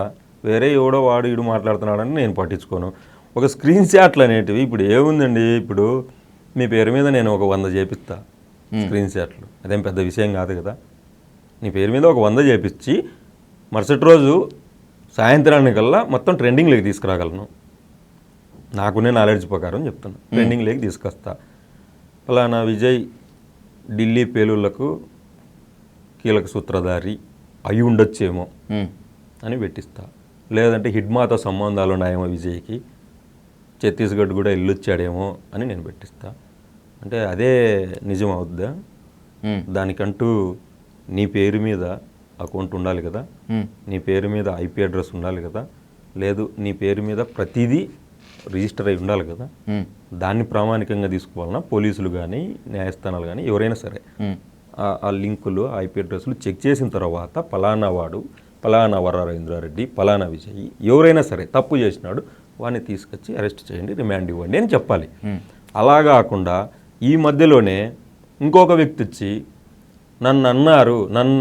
వేరే ఎవడో వాడు ఇడు మాట్లాడుతున్నాడని నేను పట్టించుకోను. ఒక స్క్రీన్ షాట్లు అనేటివి ఇప్పుడు ఏముందండి, ఇప్పుడు మీ పేరు మీద నేను ఒక 100 చేపిస్తా స్క్రీన్ షాట్లు, అదేం పెద్ద విషయం కాదు కదా. నీ పేరు మీద ఒక 100 చేపించి మరుసటి రోజు సాయంత్రానికల్లా మొత్తం ట్రెండింగ్లోకి తీసుకురాగలను. నాకునే నాలెడ్జ్ ప్రకారం చెప్తున్నా, ట్రెండింగ్లోకి తీసుకొస్తా. ఫలానా విజయ్ ఢిల్లీ పేలుళ్లకు కీలక సూత్రధారి అయి ఉండొచ్చేమో అని పెట్టిస్తా. లేదంటే హిడ్మాతో సంబంధాలు ఉన్నాయేమో విజయ్కి, ఛత్తీస్గఢ్ కూడా వెళ్ళొచ్చాడేమో అని నేను పెట్టిస్తా. అంటే అదే నిజం అవుద్దా? దానికంటూ నీ పేరు మీద అకౌంట్ ఉండాలి కదా, నీ పేరు మీద IP అడ్రస్ ఉండాలి కదా, లేదు నీ పేరు మీద ప్రతిదీ రిజిస్టర్ అయి ఉండాలి కదా. దాన్ని ప్రామాణికంగా తీసుకోవాలన్నా పోలీసులు కానీ న్యాయస్థానాలు కానీ ఎవరైనా సరే ఆ లింకులు IP అడ్రస్లు చెక్ చేసిన తర్వాత పలానా వాడు, పలానా వరరాజేంద్రారెడ్డి, పలానా విజయ్ ఎవరైనా సరే తప్పు చేసినాడు, వాడిని తీసుకొచ్చి అరెస్ట్ చేయండి, రిమాండ్ ఇవ్వండి అని చెప్పాలి. అలా కాకుండా ఈ మధ్యలోనే ఇంకొక వ్యక్తి వచ్చి నన్ను అన్నారు,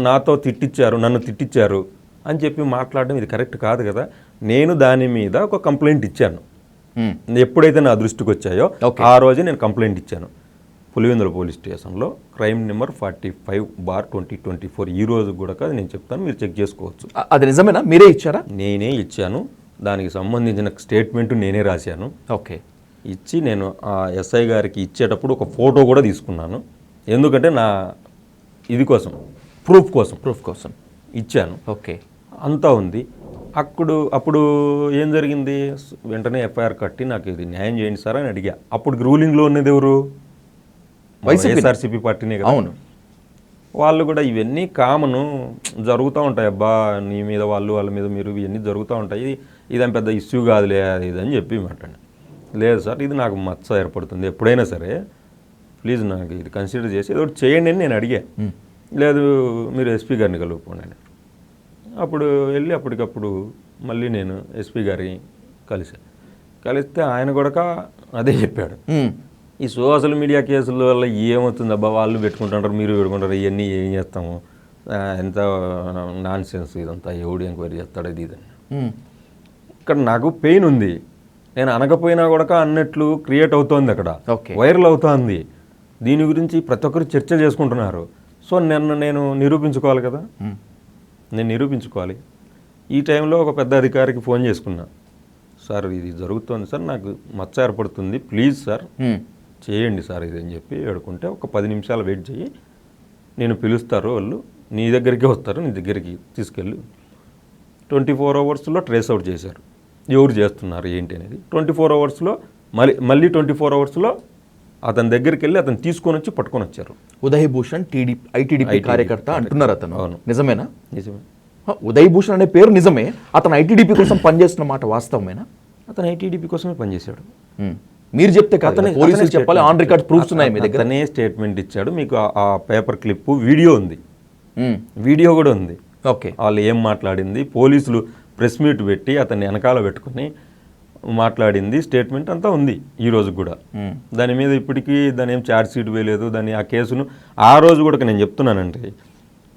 నాతో తిట్టించారు, నన్ను తిట్టించారు అని చెప్పి మాట్లాడడం ఇది కరెక్ట్ కాదు కదా. నేను దాని మీద ఒక కంప్లైంట్ ఇచ్చాను. ఎప్పుడైతే నా దృష్టికి వచ్చాయో ఆ రోజే నేను కంప్లైంట్ ఇచ్చాను పులివెందుల పోలీస్ స్టేషన్లో, క్రైమ్ నెంబర్ 45/2024. ఈ రోజు కూడా కాదు, నేను చెప్తాను, మీరు చెక్ చేసుకోవచ్చు. అది నిజమేనా? మీరే ఇచ్చారా? నేనే ఇచ్చాను. దానికి సంబంధించిన స్టేట్మెంట్ నేనే రాశాను. ఓకే. ఇచ్చి నేను ఆ SI గారికి ఇచ్చేటప్పుడు ఒక ఫోటో కూడా తీసుకున్నాను. ఎందుకంటే నా ఇది కోసం, ప్రూఫ్ కోసం ఇచ్చాను. ఓకే. అంతా ఉంది. అప్పుడు ఏం జరిగింది, వెంటనే FIR కట్టి నాకు ఇది న్యాయం చేయండి సార్ అని అడిగా. అప్పుడు రూలింగ్లో ఉన్నది ఎవరు? వైఎస్ఆర్సీపీ పార్టీనే కదా. అవును. వాళ్ళు కూడా ఇవన్నీ కామను జరుగుతూ ఉంటాయి అబ్బా, నీ మీద వాళ్ళ మీద మీరు, ఇవన్నీ జరుగుతూ ఉంటాయి, ఇదేం పెద్ద ఇష్యూ కాదులే అది ఇది అని చెప్పి మాట్లాడి. లేదు సార్, ఇది నాకు మచ్చ ఏర్పడుతుంది, ఎప్పుడైనా సరే ప్లీజ్ నాకు ఇది కన్సిడర్ చేసి ఏదో చేయండి అని నేను అడిగా. లేదు మీరు SP గారిని కలుపుకోండి అని. అప్పుడు వెళ్ళి అప్పటికప్పుడు మళ్ళీ నేను SP గారిని కలిస్తే ఆయన కూడా అదే చెప్పాడు. ఈ సోషల్ మీడియా కేసుల వల్ల ఏమవుతుంది అబ్బా, వాళ్ళు పెట్టుకుంటుంటారు, మీరు పెట్టుకుంటారు, ఇవన్నీ ఏం చేస్తాము, ఎంత నాన్ సెన్స్ ఇదంతా, ఎవడు ఎంక్వైరీ చేస్తాడు ఇది ఇదని. ఇక్కడ నాకు పెయిన్ ఉంది, నేను అనకపోయినా కూడా అన్నట్లు క్రియేట్ అవుతోంది, అక్కడ వైరల్ అవుతోంది. దీని గురించి ప్రతి ఒక్కరు చర్చ చేసుకుంటున్నారు. సో నేను నిరూపించుకోవాలి కదా, నేను నిరూపించుకోవాలి. ఈ టైంలో ఒక పెద్ద అధికారికి ఫోన్ చేసుకున్నా, సార్ ఇది జరుగుతోంది సార్, నాకు మచ్చ ఏర్పడుతుంది, ప్లీజ్ సార్ చేయండి సార్ ఇది అని చెప్పి ఏడుకుంటే, ఒక 10 నిమిషాలు వెయిట్ చేయి, నేను పిలుస్తారు, వాళ్ళు నీ దగ్గరికి వస్తారు, నీ దగ్గరికి తీసుకెళ్ళి 24 అవర్స్లో ట్రేస్ అవుట్ చేశారు ఎవరు చేస్తున్నారు ఏంటి అనేది. 24 అవర్స్లో మళ్ళీ 24 అవర్స్లో అతని దగ్గరికి వెళ్ళి అతను తీసుకొని వచ్చి పట్టుకొని వచ్చారు. ఉదయ్ భూషణ్ ITDP కార్యకర్త అంటున్నారు అతను. అవును, నిజమేనా? నిజమే. ఉదయ్ భూషణ్ అనే పేరు నిజమే. అతను ITDP కోసం పనిచేస్తున్న మాట వాస్తవమేనా? అతను ITDP కోసమే పనిచేశాడు. మీరు చెప్తే పోలీసులు చెప్పాలి, ఆన్ రికార్డ్ ప్రూఫ్స్ ఉన్నాయి మీ దగ్గర. అతనే స్టేట్మెంట్ ఇచ్చాడు. మీకు ఆ పేపర్ క్లిప్ వీడియో ఉంది, వీడియో కూడా ఉంది. ఓకే. వాళ్ళు ఏం మాట్లాడింది, పోలీసులు ప్రెస్ మీట్ పెట్టి అతన్ని వెనకాల పెట్టుకుని మాట్లాడింది, స్టేట్మెంట్ అంతా ఉంది ఈ రోజు కూడా. దాని మీద ఇప్పటికీ దాని ఏం ఛార్జ్ షీట్ వేయలేదు. దాన్ని ఆ కేసును ఆ రోజు కూడా నేను చెప్తున్నానంటే,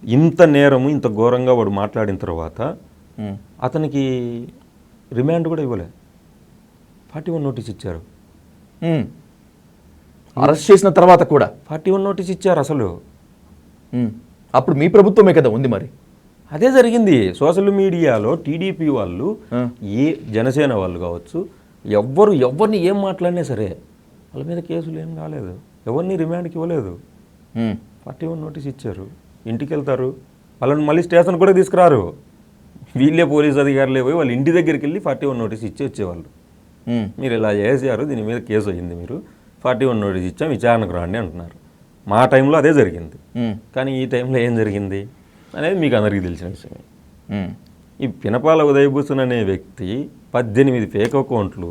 ఇంత నేరము ఇంత ఘోరంగా వాడు మాట్లాడిన తర్వాత అతనికి రిమాండ్ కూడా ఇవ్వలే, 41 నోటీస్ ఇచ్చారు. అరెస్ట్ చేసిన తర్వాత కూడా 41 నోటీస్ ఇచ్చారు. అసలు అప్పుడు మీ ప్రభుత్వమే కదా ఉంది మరి. అదే జరిగింది. సోషల్ మీడియాలో TDP వాళ్ళు, ఏ జనసేన వాళ్ళు కావచ్చు, ఎవరిని ఏం మాట్లాడినా సరే వాళ్ళ మీద కేసులు ఏం కాలేదు, ఎవరిని రిమాండ్కి ఇవ్వలేదు. 41 నోటీస్ ఇచ్చారు. ఇంటికి వెళ్తారు, వాళ్ళని మళ్ళీ స్టేషన్ కూడా తీసుకురారు. వీళ్ళే పోలీస్ అధికారులే పోయి వాళ్ళ ఇంటి దగ్గరికి వెళ్ళి 41 నోటీస్ ఇచ్చి వచ్చేవాళ్ళు. మీరు ఇలా చేశారు, దీని మీద కేసు అయ్యింది, మీరు 41 నోటీస్ ఇచ్చాం, విచారణకు రాండి అంటున్నారు. మా టైంలో అదే జరిగింది. కానీ ఈ టైంలో ఏం జరిగింది అనేది మీకు అందరికీ తెలిసిన విషయమే. ఈ పినపాల ఉదయభూషణ్ అనే వ్యక్తి 18 ఫేక్ అకౌంట్లు,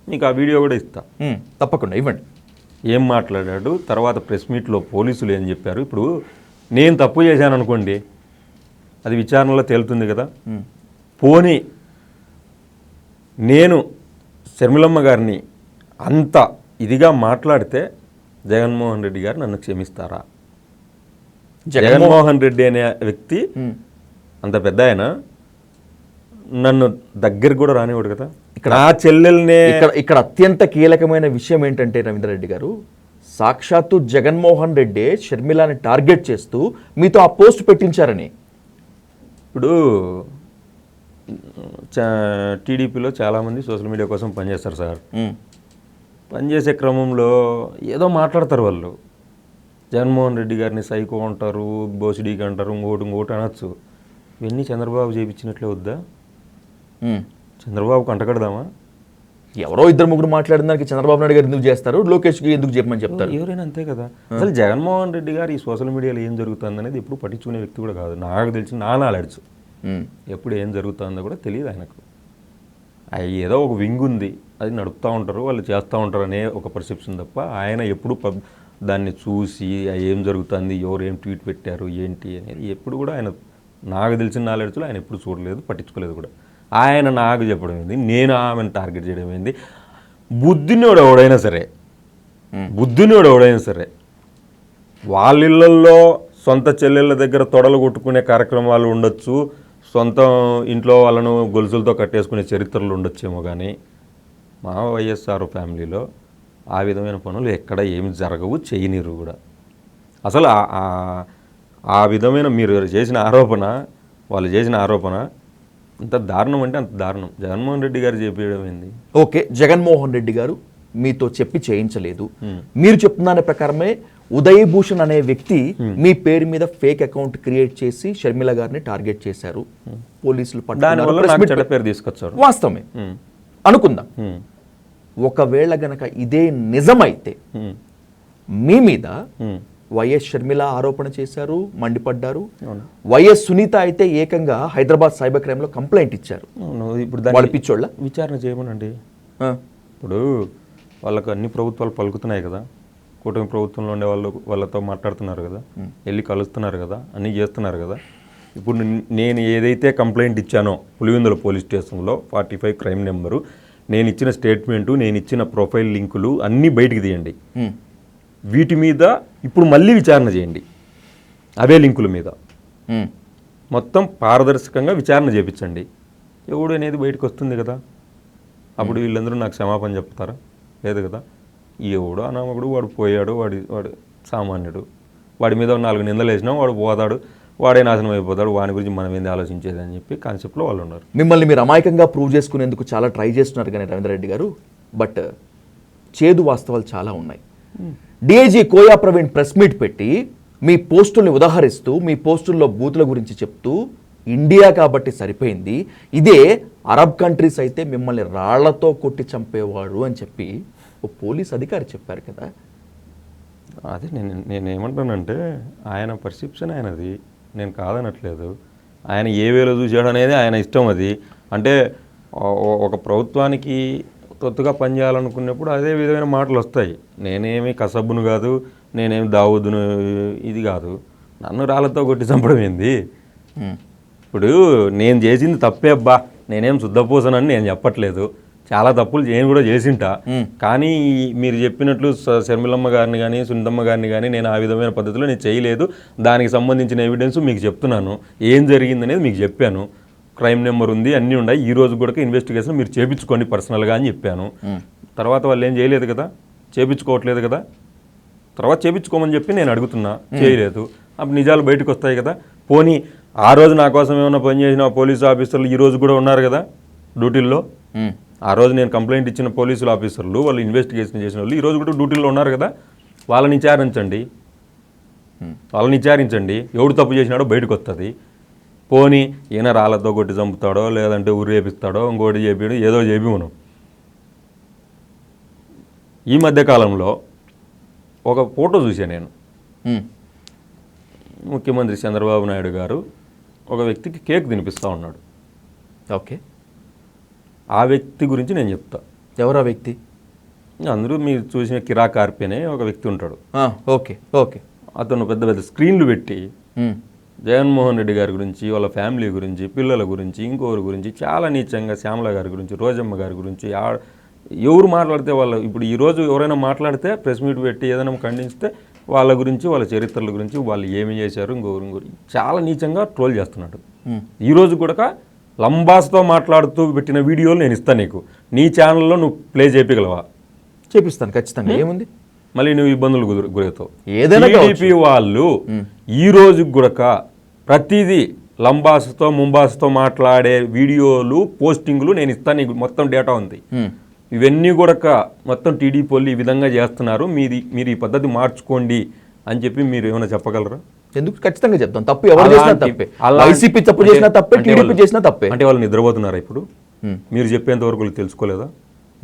మీకు ఆ వీడియో కూడా ఇస్తా, తప్పకుండా ఇవ్వండి. ఏం మాట్లాడాడు, తర్వాత ప్రెస్ మీట్లో పోలీసులు ఏం చెప్పారు. ఇప్పుడు నేను తప్పు చేశాను అనుకోండి, అది విచారణలో తేలుతుంది కదా. పోనీ నేను షర్మిలమ్మ గారిని అంత ఇదిగా మాట్లాడితే జగన్మోహన్ రెడ్డి గారు నన్ను క్షమిస్తారా? జగన్మోహన్ రెడ్డి అనే వ్యక్తి అంత పెద్ద ఆయన నన్ను దగ్గరికి కూడా రానివాడు కదా. ఇక్కడ ఆ చెల్లెల్నే ఇక్కడ అత్యంత కీలకమైన విషయం ఏంటంటే రవీంద్రరెడ్డి గారు, సాక్షాత్తు జగన్మోహన్ రెడ్డి షర్మిలాని టార్గెట్ చేస్తూ మీతో ఆ పోస్ట్ పెట్టించారని. ఇప్పుడు టీడీపీలో చాలామంది సోషల్ మీడియా కోసం పనిచేస్తారు సార్. పనిచేసే క్రమంలో ఏదో మాట్లాడతారు వాళ్ళు. జగన్మోహన్ రెడ్డి గారిని సైకో అంటారు, బోసిడీకి అంటారు, ఇంకోటి అనొచ్చు. ఇవన్నీ చంద్రబాబు చేయించినట్లే వద్దా? చంద్రబాబుకి అంటకడదామా? ఎవరో 2-3 మాట్లాడిన దానికి చంద్రబాబు నాయుడు గారు ఎందుకు చేస్తారు, లోకేష్కి ఎందుకు చెప్పమని చెప్తారు? ఎవరైనా అంతే కదా. అసలు జగన్మోహన్ రెడ్డి గారు ఈ సోషల్ మీడియాలో ఏం జరుగుతుంది అనేది ఎప్పుడు పట్టించుకునే వ్యక్తి కూడా కాదు. నాకు తెలిసి నా నాలెడ్జ్ ఎప్పుడు ఏం జరుగుతుందో కూడా తెలియదు ఆయనకు. ఏదో ఒక వింగ్ ఉంది, అది నడుపుతూ ఉంటారు, వాళ్ళు చేస్తూ ఉంటారు అనే ఒక పర్సెప్షన్ తప్ప ఆయన ఎప్పుడు దాన్ని చూసి ఏం జరుగుతుంది, ఎవరు ఏం ట్వీట్ పెట్టారు ఏంటి అనేది ఎప్పుడు కూడా ఆయన, నాకు తెలిసిన నాలెడ్జ్లో ఆయన ఎప్పుడు చూడలేదు, పట్టించుకోలేదు కూడా. ఆయన నాకు చెప్పడం ఏంది, నేను ఆమెను టార్గెట్ చేయడం ఏంది? బుద్ధినోడు ఎవడైనా సరే వాళ్ళ ఇళ్ళల్లో సొంత చెల్లెళ్ళ దగ్గర తొడలు కొట్టుకునే కార్యక్రమాలు ఉండొచ్చు, సొంత ఇంట్లో వాళ్ళను గొలుసులతో కట్టేసుకునే చరిత్రలు ఉండొచ్చేమో, కానీ మా వైఎస్ఆర్ ఫ్యామిలీలో ఆ విధమైన పనులు ఎక్కడ ఏమి జరగవు, చేయనిరు కూడా. అసలు ఆ విధమైన మీరు చేసిన ఆరోపణ, వాళ్ళు చేసిన ఆరోపణ అంత దారుణం అంటే అంత దారుణం. జగన్మోహన్ రెడ్డి గారు చెప్పేయడం ఏంది? ఓకే, జగన్మోహన్ రెడ్డి గారు మీతో చెప్పి చేయించలేదు, మీరు చెప్తున్న దాని ప్రకారమే ఉదయభూషణ్ అనే వ్యక్తి మీ పేరు మీద ఫేక్ అకౌంట్ క్రియేట్ చేసి షర్మిల గారిని టార్గెట్ చేశారు, పోలీసులు పేరు తీసుకొచ్చారు. వాస్తవమే అనుకుందాం. ఒకవేళ గనక ఇదే నిజమైతే మీ మీద వైఎస్ షర్మిల ఆరోపణ చేశారు, మండిపడ్డారు. వైఎస్ సునీత అయితే ఏకంగా హైదరాబాద్ సైబర్ క్రైమ్ లో కంప్లైంట్ ఇచ్చారు. ఇప్పుడు వాళ్ళ పిచ్చోళ్ళ విచారణ చేయమనండి. ఇప్పుడు వాళ్ళకు అన్ని ప్రభుత్వాలు పలుకుతున్నాయి కదా, కూటమి ప్రభుత్వంలో ఉండే వాళ్ళతో మాట్లాడుతున్నారు కదా, వెళ్ళి కలుస్తున్నారు కదా, అన్నీ చేస్తున్నారు కదా. ఇప్పుడు నేను ఏదైతే కంప్లైంట్ ఇచ్చానో పులివెందుల పోలీస్ స్టేషన్లో 45 క్రైమ్ నెంబరు, నేను ఇచ్చిన స్టేట్మెంటు, నేను ఇచ్చిన ప్రొఫైల్ లింకులు అన్నీ బయటికి తీయండి. వీటి మీద ఇప్పుడు మళ్ళీ విచారణ చేయండి, అవే లింకుల మీద మొత్తం పారదర్శకంగా విచారణ చేయించండి. ఎవడు అనేది బయటకు వస్తుంది కదా, అప్పుడు వీళ్ళందరూ నాకు క్షమాపణ చెప్తారా? లేదు కదా. ఎవడు అనామకుడు, వాడు పోయాడు, వాడు సామాన్యుడు, వాడి మీద 4 నిందలు వేసినా వాడు పోతాడు, వాడే నాశనం అయిపోతాడు, వాడి గురించి మనం ఏంది ఆలోచించేది అని చెప్పి కాన్సెప్ట్లో వాళ్ళు ఉన్నారు. మిమ్మల్ని మీరు అమాయకంగా ప్రూవ్ చేసుకునేందుకు చాలా ట్రై చేస్తున్నారు కానీ రవీంద్రరెడ్డి గారు, బట్ చేదు వాస్తవాలు చాలా ఉన్నాయి. DIG Koya Praveen press meet పెట్టి మీ పోస్టుల్ని ఉదాహరిస్తూ, మీ పోస్టుల్లో బూతుల గురించి చెప్తూ, ఇండియా కాబట్టి సరిపోయింది, ఇదే అరబ్ కంట్రీస్ అయితే మిమ్మల్ని రాళ్లతో కొట్టి చంపేవాడు అని చెప్పి ఓ పోలీస్ అధికారి చెప్పారు కదా. అదే నేనేమంటానంటే ఆయన పర్సెప్షన్ ఆయనది, నేను కాదనట్లేదు. ఆయన ఏ వేలో చూసాడు అనేది ఆయన ఇష్టం. అది అంటే ఒక ప్రభుత్వానికి తొత్తుగా పనిచేయాలనుకున్నప్పుడు అదే విధమైన మాటలు వస్తాయి. నేనేమి కసబ్బును కాదు, నేనేమి దావుదును ఇది కాదు, నన్ను రాళ్ళతో కొట్టి చంపడం ఏంది? ఇప్పుడు నేను చేసింది తప్పే అబ్బా, నేనేం శుద్ధపోసానని నేను చెప్పట్లేదు, చాలా తప్పులు నేను కూడా చేసింటా. కానీ మీరు చెప్పినట్లు షర్మిలమ్మ గారిని కానీ సునీతమ్మ గారిని కానీ నేను ఆ విధమైన పద్ధతిలో నేను చేయలేదు. దానికి సంబంధించిన ఎవిడెన్స్ మీకు చెప్తున్నాను, ఏం జరిగిందనేది మీకు చెప్పాను, క్రైమ్ నెంబర్ ఉంది, అన్నీ ఉన్నాయి, ఈ రోజు కూడా ఇన్వెస్టిగేషన్ మీరు చేయించుకోండి పర్సనల్గా అని చెప్పాను. తర్వాత వాళ్ళు ఏం చేయలేదు కదా, చేయించుకోవట్లేదు కదా, తర్వాత చేయించుకోమని చెప్పి నేను అడుగుతున్నా, చేయలేదు. అప్పుడు నిజాలు బయటకు వస్తాయి కదా. పోనీ ఆ రోజు నా కోసం ఏమైనా పనిచేసిన పోలీసు ఆఫీసర్లు ఈ రోజు కూడా ఉన్నారు కదా డ్యూటీల్లో. ఆ రోజు నేను కంప్లైంట్ ఇచ్చిన పోలీసులు ఆఫీసర్లు, వాళ్ళు ఇన్వెస్టిగేషన్ చేసిన వాళ్ళు ఈ రోజు కూడా డ్యూటీల్లో ఉన్నారు కదా. వాళ్ళని విచారించండి, ఎవడు తప్పు చేసినాడో బయటకు వస్తుంది. పోనీ ఈయన రాళ్ళతో కొట్టి చంపుతాడో, లేదంటే ఊరు చేపిస్తాడో, ఇంకోటి చేపియడో, ఏదో చేపి మనం. ఈ మధ్యకాలంలో ఒక ఫోటో చూసాను నేను. ముఖ్యమంత్రి చంద్రబాబు నాయుడు గారు ఒక వ్యక్తికి కేక్ తినిపిస్తూ ఉన్నాడు. ఓకే, ఆ వ్యక్తి గురించి నేను చెప్తా. ఎవరా వ్యక్తి? అందరూ మీరు చూసిన కిరా కార్పి అనే ఒక వ్యక్తి ఉంటాడు. Okay okay. అతను పెద్ద పెద్ద స్క్రీన్లు పెట్టి జగన్మోహన్ రెడ్డి గారి గురించి, వాళ్ళ ఫ్యామిలీ గురించి, పిల్లల గురించి, ఇంకొకరి గురించి చాలా నీచంగా, శ్యామల గారి గురించి, రోజమ్మ గారి గురించి ఎవరు మాట్లాడితే వాళ్ళు, ఇప్పుడు ఈరోజు ఎవరైనా మాట్లాడితే ప్రెస్ మీట్ పెట్టి ఏదైనా ఖండిస్తే వాళ్ళ గురించి, వాళ్ళ చరిత్రల గురించి, వాళ్ళు ఏమి చేశారు ఇంకొకరి గురించి చాలా నీచంగా ట్రోల్ చేస్తున్నాడు. ఈరోజు కూడా లంబాస్తో మాట్లాడుతూ పెట్టిన వీడియోలు నేను ఇస్తాను నీకు, నీ ఛానల్లో నువ్వు ప్లే చేయగలవా? చేపిస్తాను ఖచ్చితంగా, ఏముంది. మళ్ళీ నువ్వు ఇబ్బందులు గురవుతావు. ఏదైనా టీడీపీ వాళ్ళు ఈ రోజు కూడా ప్రతిదీ లంబాస్తో ముంబాస్తో మాట్లాడే వీడియోలు, పోస్టింగ్లు నేను ఇస్తాను, నీకు మొత్తం డేటా ఉంది. ఇవన్నీ కూడా మొత్తం టీడీపీ వాళ్ళు ఈ విధంగా చేస్తున్నారు, మీరు ఈ పద్ధతి మార్చుకోండి అని చెప్పి మీరు ఏమైనా చెప్పగలరా? ఎందుకు? ఖచ్చితంగా చెప్తాం. తప్పు ఎవరు చేసినా తప్పే, వైసీపీ తప్పు చేసినా తప్పే, టీడీపీ చేసినా తప్పే. అంటే వాళ్ళు నిద్రపోతున్నారా ఇప్పుడు? మీరు చెప్పేంత వరకు వాళ్ళు తెలుసుకోలేదా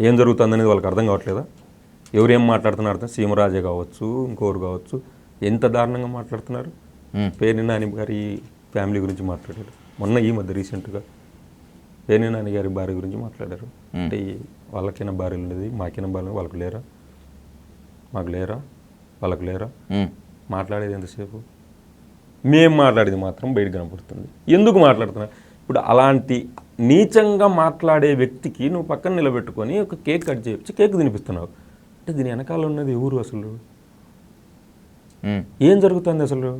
ఏం జరుగుతుంది అనేది? వాళ్ళకి అర్థం కావట్లేదా? ఎవరేం మాట్లాడుతున్నారు? సీమరాజే కావచ్చు, ఇంకోరు కావచ్చు, ఎంత దారుణంగా మాట్లాడుతున్నారు. పేర్ని నాని గారి ఫ్యామిలీ గురించి మాట్లాడారు మొన్న, ఈ మధ్య రీసెంట్గా పేర్ని నాని గారి భార్య గురించి మాట్లాడారు. అంటే వాళ్ళకైనా భార్యలు ఉండేది, మాకైనా భార్య, వాళ్ళకు లేరా? మాకు లేరా? వాళ్ళకు లేరా? మాట్లాడేది ఎంతసేపు? మేము మాట్లాడేది మాత్రం బయట కనపడుతుంది. ఎందుకు మాట్లాడుతున్నారు? ఇప్పుడు అలాంటి నీచంగా మాట్లాడే వ్యక్తికి నువ్వు పక్కన నిలబెట్టుకొని ఒక కేక్ కట్ చేయొచ్చు, కేక్ తినిపిస్తున్నావు అంటే దీని వెనకాల ఉన్నది ఎవరు అసలు? ఏం జరుగుతుంది అసలు?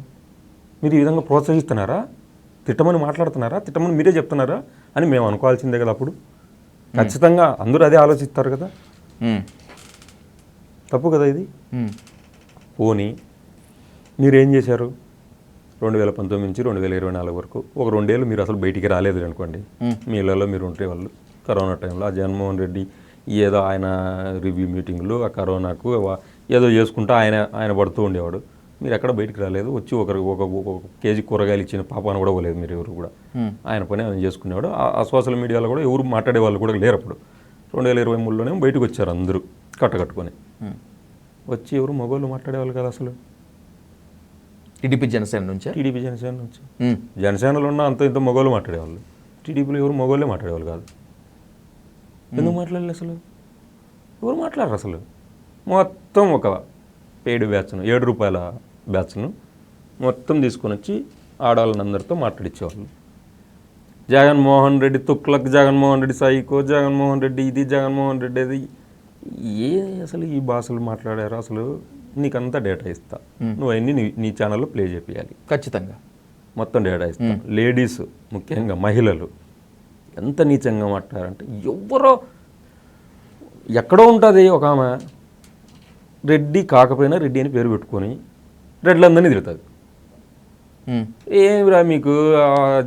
మీరు ఈ విధంగా ప్రోత్సహిస్తున్నారా? తిట్టమని మాట్లాడుతున్నారా? తిట్టమని మీరే చెప్తున్నారా అని మేము అనుకోవాల్సిందే కదా. అప్పుడు ఖచ్చితంగా అందరూ అదే ఆలోచిస్తారు కదా. తప్పు కదా ఇది. పోనీ మీరేం చేశారు 2019 నుంచి 2024 వరకు ఒక 2 ఏళ్ళు మీరు అసలు బయటికి రాలేదు అనుకోండి. మీ ఇళ్ళలో మీరు ఉంటే వాళ్ళు కరోనా టైంలో ఆ జగన్మోహన్ రెడ్డి ఏదో ఆయన రివ్యూ మీటింగ్లు, ఆ కరోనాకు ఏదో చేసుకుంటూ ఆయన పడుతూ ఉండేవాడు. మీరు ఎక్కడ బయటికి రాలేదు, వచ్చి ఒక కేజీ కూరగాయలు ఇచ్చిన పాపాను కూడా పోలేదు మీరు ఎవరు కూడా. ఆయన పని ఆయన చేసుకునేవాడు. ఆ సోషల్ మీడియాలో కూడా ఎవరు మాట్లాడే వాళ్ళు కూడా లేరు. అప్పుడు 2023లోనే బయటకు వచ్చారు అందరూ కట్టుకొని. వచ్చి ఎవరు మగవాళ్ళు మాట్లాడేవాళ్ళు కదా అసలు. టీడీపీ జనసేన నుంచి, టీడీపీ జనసేన నుంచి, జనసేనలో ఉన్న అంత ఇంత మగవాళ్ళు మాట్లాడేవాళ్ళు. టీడీపీలో ఎవరు మగవాళ్ళే మాట్లాడేవాళ్ళు కాదు. ఎందుకు మాట్లాడలేదు అసలు? ఎవరు మాట్లాడరు అసలు. మొత్తం ఒక పెయిడ్ బ్యాచ్ను, ₹7 బ్యాచ్ను మొత్తం తీసుకొని వచ్చి ఆడవాళ్ళందరితో మాట్లాడించేవాళ్ళు. జగన్మోహన్ రెడ్డి తుక్లక్, జగన్మోహన్ రెడ్డి సైకో, జగన్మోహన్ రెడ్డి ఇది, జగన్మోహన్ రెడ్డి అది, ఏ అసలు ఈ భాషలు మాట్లాడారు అసలు? నీకంతా డేటా ఇస్తా, నువ్వు అవన్నీ నీ ఛానల్లో ప్లే చేయాలి. ఖచ్చితంగా మొత్తం డేటా ఇస్తా. లేడీస్, ముఖ్యంగా మహిళలు ఎంత నీచంగా మాట్లాడారంటే, ఎవరో ఎక్కడో ఉంటుంది ఒక ఆమె రెడ్డి కాకపోయినా రెడ్డి అని పేరు పెట్టుకొని రెడ్లందరినీ తిడుతుంది. ఏమిరా మీకు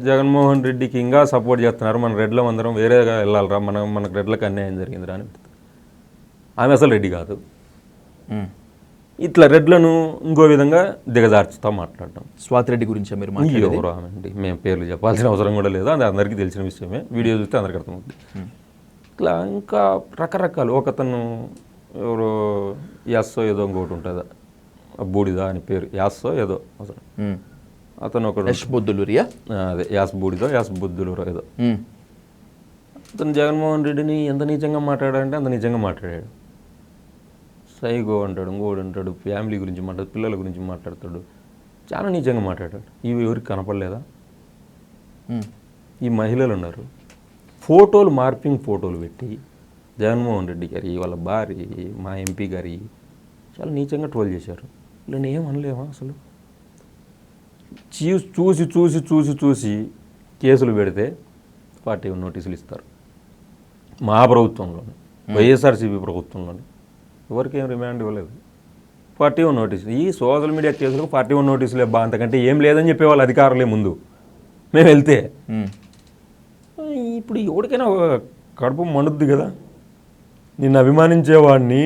జగన్మోహన్ రెడ్డికి ఇంకా సపోర్ట్ చేస్తున్నారు, మన రెడ్లం అందరం వేరేగా వెళ్ళాలరా, మనకు రెడ్లకు అన్యాయం జరిగిందిరా అని పెడుతుంది. ఆమె అసలు రెడ్డి కాదు. ఇట్లా రెడ్లను ఇంకో విధంగా దిగజార్చుతా మాట్లాడటం. స్వాతి రెడ్డి గురించి మీరు ఎవరు ఆమె అండి, మేము పేర్లు చెప్పాల్సిన అవసరం కూడా లేదు, అది అందరికీ తెలిసిన విషయమే. వీడియో చూస్తే అందరికీ అర్థమవుతుంది. ఇట్లా ఇంకా రకరకాలు. ఒకతను ఎవరో యాస్సో ఏదో ఇంకొకటి ఉంటుంది, బూడిదా అని పేరు, యాస్సో ఏదో అసలు అతను ఒకడు, అదే యాస్ బూడిదో యాస్ బుద్ధులు ఏదో. అతను జగన్మోహన్ రెడ్డిని ఎంత నీచంగా మాట్లాడాడంటే అంత నీచంగా మాట్లాడాడు. సైగో అంటాడు, ఇంకోడు అంటాడు, ఫ్యామిలీ గురించి మాట్లాడు, పిల్లల గురించి మాట్లాడతాడు, చాలా నీచంగా మాట్లాడాడు. ఇవి ఎవరికి కనపడలేదా? ఈ మహిళలు ఉన్నారు, ఫోటోలు మార్పింగ్ ఫోటోలు పెట్టి జగన్మోహన్ రెడ్డి గారి, వాళ్ళ భార్య, మా ఎంపీ గారి చాలా నీచంగా ట్రోల్ చేశారు. ఇలా ఏం అనలేమా అసలు? చూసి చూసి చూసి చూసి కేసులు పెడితే 41 నోటీసులు ఇస్తారు. మా ప్రభుత్వంలోనే, వైఎస్ఆర్సీపీ ప్రభుత్వంలోనే ఎవరికి ఏం రిమాండ్ ఇవ్వలేదు. 41 నోటీసులు. ఈ సోషల్ మీడియా కేసులకు 41 నోటీసులు ఇవ్వ, అంతకంటే ఏం లేదని చెప్పేవాళ్ళు అధికారులే ముందు మేము వెళ్తే. ఇప్పుడు ఎవరికైనా కడుపు మండుద్ది కదా. నిన్ను అభిమానించేవాడిని,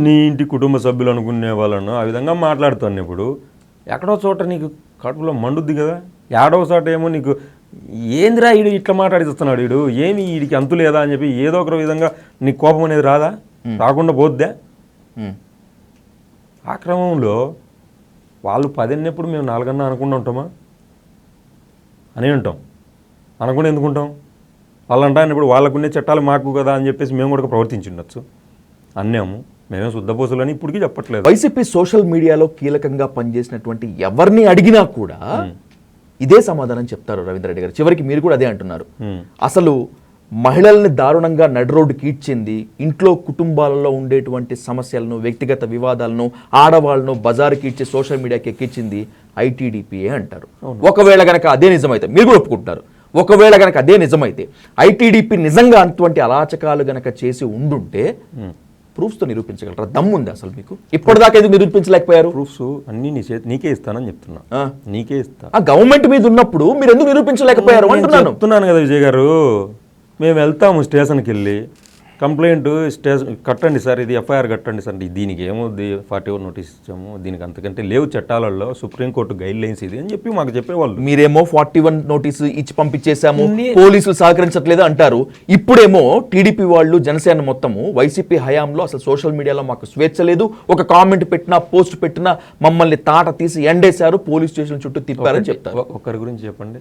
నీ ఇంటి కుటుంబ సభ్యులు అనుకునే వాళ్ళను ఆ విధంగా మాట్లాడుతాను. ఇప్పుడు ఎక్కడో చోట నీకు కడుపులో మండుద్ది కదా. ఏడవ చోట ఏమో నీకు ఏందిరా వీడు ఇట్లా మాట్లాడిస్తున్నాడు, వీడు ఏమి వీడికి అంతు లేదా అని చెప్పి ఏదో ఒక విధంగా నీకు కోపం అనేది రాదా? రాకుండా పోద్దా? ఆ క్రమంలో వాళ్ళు 10 అన్నప్పుడు మేము 4 అనుకుంటూ ఉంటామా? అని అంటాం. అనకుండా ఎందుకుంటాం? వాళ్ళంటా ఇప్పుడు వాళ్ళకుండే చట్టాలు మాకు కదా అని చెప్పేసి మేము కూడా ప్రవర్తించి ఉండొచ్చు. అన్నాము, మేమే శుద్ధపోసులని ఇప్పటికీ చెప్పట్లేదు. వైసీపీ సోషల్ మీడియాలో కీలకంగా పనిచేసినటువంటి ఎవరిని అడిగినా కూడా ఇదే సమాధానం చెప్తారు రవీంద్ర రెడ్డి గారు. చివరికి మీరు కూడా అదే అంటున్నారు. అసలు మహిళల్ని దారుణంగా నడి రోడ్డుకి ఈడ్చింది, ఇంట్లో కుటుంబాలలో ఉండేటువంటి సమస్యలను, వ్యక్తిగత వివాదాలను, ఆడవాళ్ళను బజారుకి ఇచ్చి సోషల్ మీడియాకి ఎక్కించింది ఐటీడీపీఏ అంటారు. ఒకవేళ గనక అదే నిజమైతే, మీరు కూడా ఒప్పుకుంటారు, ఒకవేళ గనక అదే నిజమైతే ఐటీడీపీ నిజంగా అటువంటి అరాచకాలు గనక చేసి ఉండుంటే ప్రూఫ్స్తో నిరూపించగలరా? దమ్ముంది అసలు మీకు? ఇప్పటిదాకా ఎందుకు నిరూపించలేకపోయారు? ప్రూఫ్స్ అన్ని నీకే ఇస్తానని చెప్తున్నా. నీకే ఇస్తా. ఆ గవర్నమెంట్ మీద ఉన్నప్పుడు మీరు ఎందుకు నిరూపించలేకపోయారు చెప్తున్నాను కదా విజయ్ గారు. మేము వెళ్తాము స్టేషన్కి వెళ్ళి, కంప్లైంట్ కట్టండి సార్, ఇది ఎఫ్ఐఆర్ కట్టండి సార్, దీనికి ఏమవుద్ది 41 నోటీస్ ఇచ్చాము, దీనికి అంతకంటే లేవు చట్టాలలో, సుప్రీంకోర్టు గైడ్ లైన్స్ ఇది అని చెప్పి మాకు చెప్పేవాళ్ళు. మీరేమో 41 నోటీసు ఇచ్చి పంపించేశాము, పోలీసులు సహకరించట్లేదు అంటారు. ఇప్పుడేమో టీడీపీ వాళ్ళు, జనసేన మొత్తము వైసీపీ హయాంలో అసలు సోషల్ మీడియాలో మాకు స్వేచ్ఛ లేదు, ఒక కామెంట్ పెట్టినా పోస్ట్ పెట్టినా మమ్మల్ని తాట తీసి ఎండేశారు, పోలీస్ స్టేషన్ చుట్టూ తిప్పారని చెప్తారు. ఒక్కరి గురించి చెప్పండి.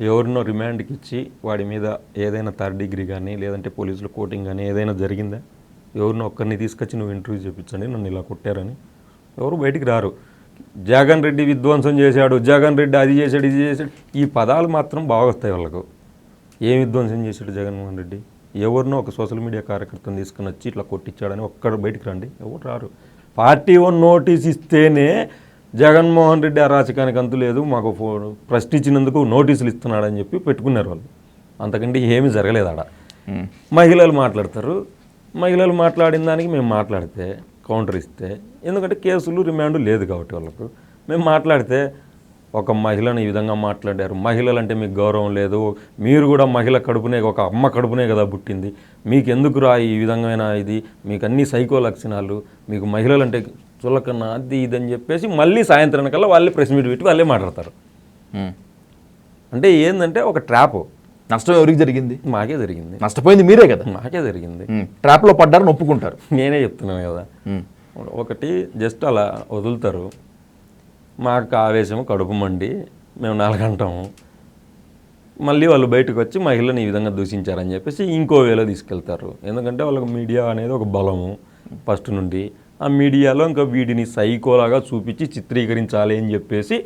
ఎవరినో రిమాండ్కి ఇచ్చి వాడి మీద ఏదైనా 3rd డిగ్రీ కానీ లేదంటే పోలీసులు కోటింగ్ కానీ ఏదైనా జరిగిందా? ఎవరినో ఒక్కరిని తీసుకొచ్చి నువ్వు ఇంటర్వ్యూ చేయించండి నన్ను ఇలా కొట్టారని ఎవరు బయటికి రారు. జగన్ రెడ్డి విధ్వంసం చేశాడు, జగన్ రెడ్డి అది చేశాడు, ఇది చేశాడు, ఈ పదాలు మాత్రం బాగా వస్తాయి వాళ్ళకు. ఏం విధ్వంసం చేశాడు జగన్మోహన్ రెడ్డి? ఎవరినో ఒక సోషల్ మీడియా కార్యకర్తను తీసుకుని వచ్చి ఇట్లా కొట్టించాడని ఒక్కడు బయటికి రండి, ఎవరు రారు. 41 నోటీస్ ఇస్తేనే జగన్మోహన్ రెడ్డి అరాచకానికి అంతు లేదు, మాకు ప్రశ్నించినందుకు నోటీసులు ఇస్తున్నాడని చెప్పి పెట్టుకున్నారు వాళ్ళు. అంతకంటే ఏమీ జరగలేదు ఆడ. మహిళలు మాట్లాడతారు, మహిళలు మాట్లాడిన దానికి మేము మాట్లాడితే కౌంటర్ ఇస్తే, ఎందుకంటే కేసులు రిమాండ్ లేదు కాబట్టి వాళ్ళకు, మేము మాట్లాడితే ఒక మహిళను ఈ విధంగా మాట్లాడారు, మహిళలు అంటే మీకు గౌరవం లేదు, మీరు కూడా మహిళ కడుపునే, ఒక అమ్మ కడుపునే కదా పుట్టింది, మీకు ఎందుకు రా ఈ విధమైన ఇది, మీకు అన్ని సైకో లక్షణాలు, మీకు మహిళలు అంటే చులకన్నా అది ఇదని చెప్పేసి మళ్ళీ సాయంత్రం కల్లా వాళ్ళే ప్రెస్ మీట్ పెట్టి వాళ్ళే మాట్లాడతారు. అంటే ఏంటంటే ఒక ట్రాప్. నష్టం ఎవరికి జరిగింది? మాకే జరిగింది. నష్టపోయింది మీరే కదా. మాకే జరిగింది. ట్రాప్లో పడ్డారని ఒప్పుకుంటారు. నేనే చెప్తున్నాను కదా. ఒకటి జస్ట్ అలా వదులుతారు, మాకు ఆవేశం కడుపు మండి మేము 4 అంటాము, మళ్ళీ వాళ్ళు బయటకు వచ్చి మహిళని ఈ విధంగా దూషించారని చెప్పేసి ఇంకో వేలో తీసుకెళ్తారు. ఎందుకంటే వాళ్ళకి మీడియా అనేది ఒక బలము ఫస్ట్ నుండి. ఆ మీడియాలో ఇంకా వీడిని సైకోలాగా చూపించి చిత్రీకరించాలి అని చెప్పేసి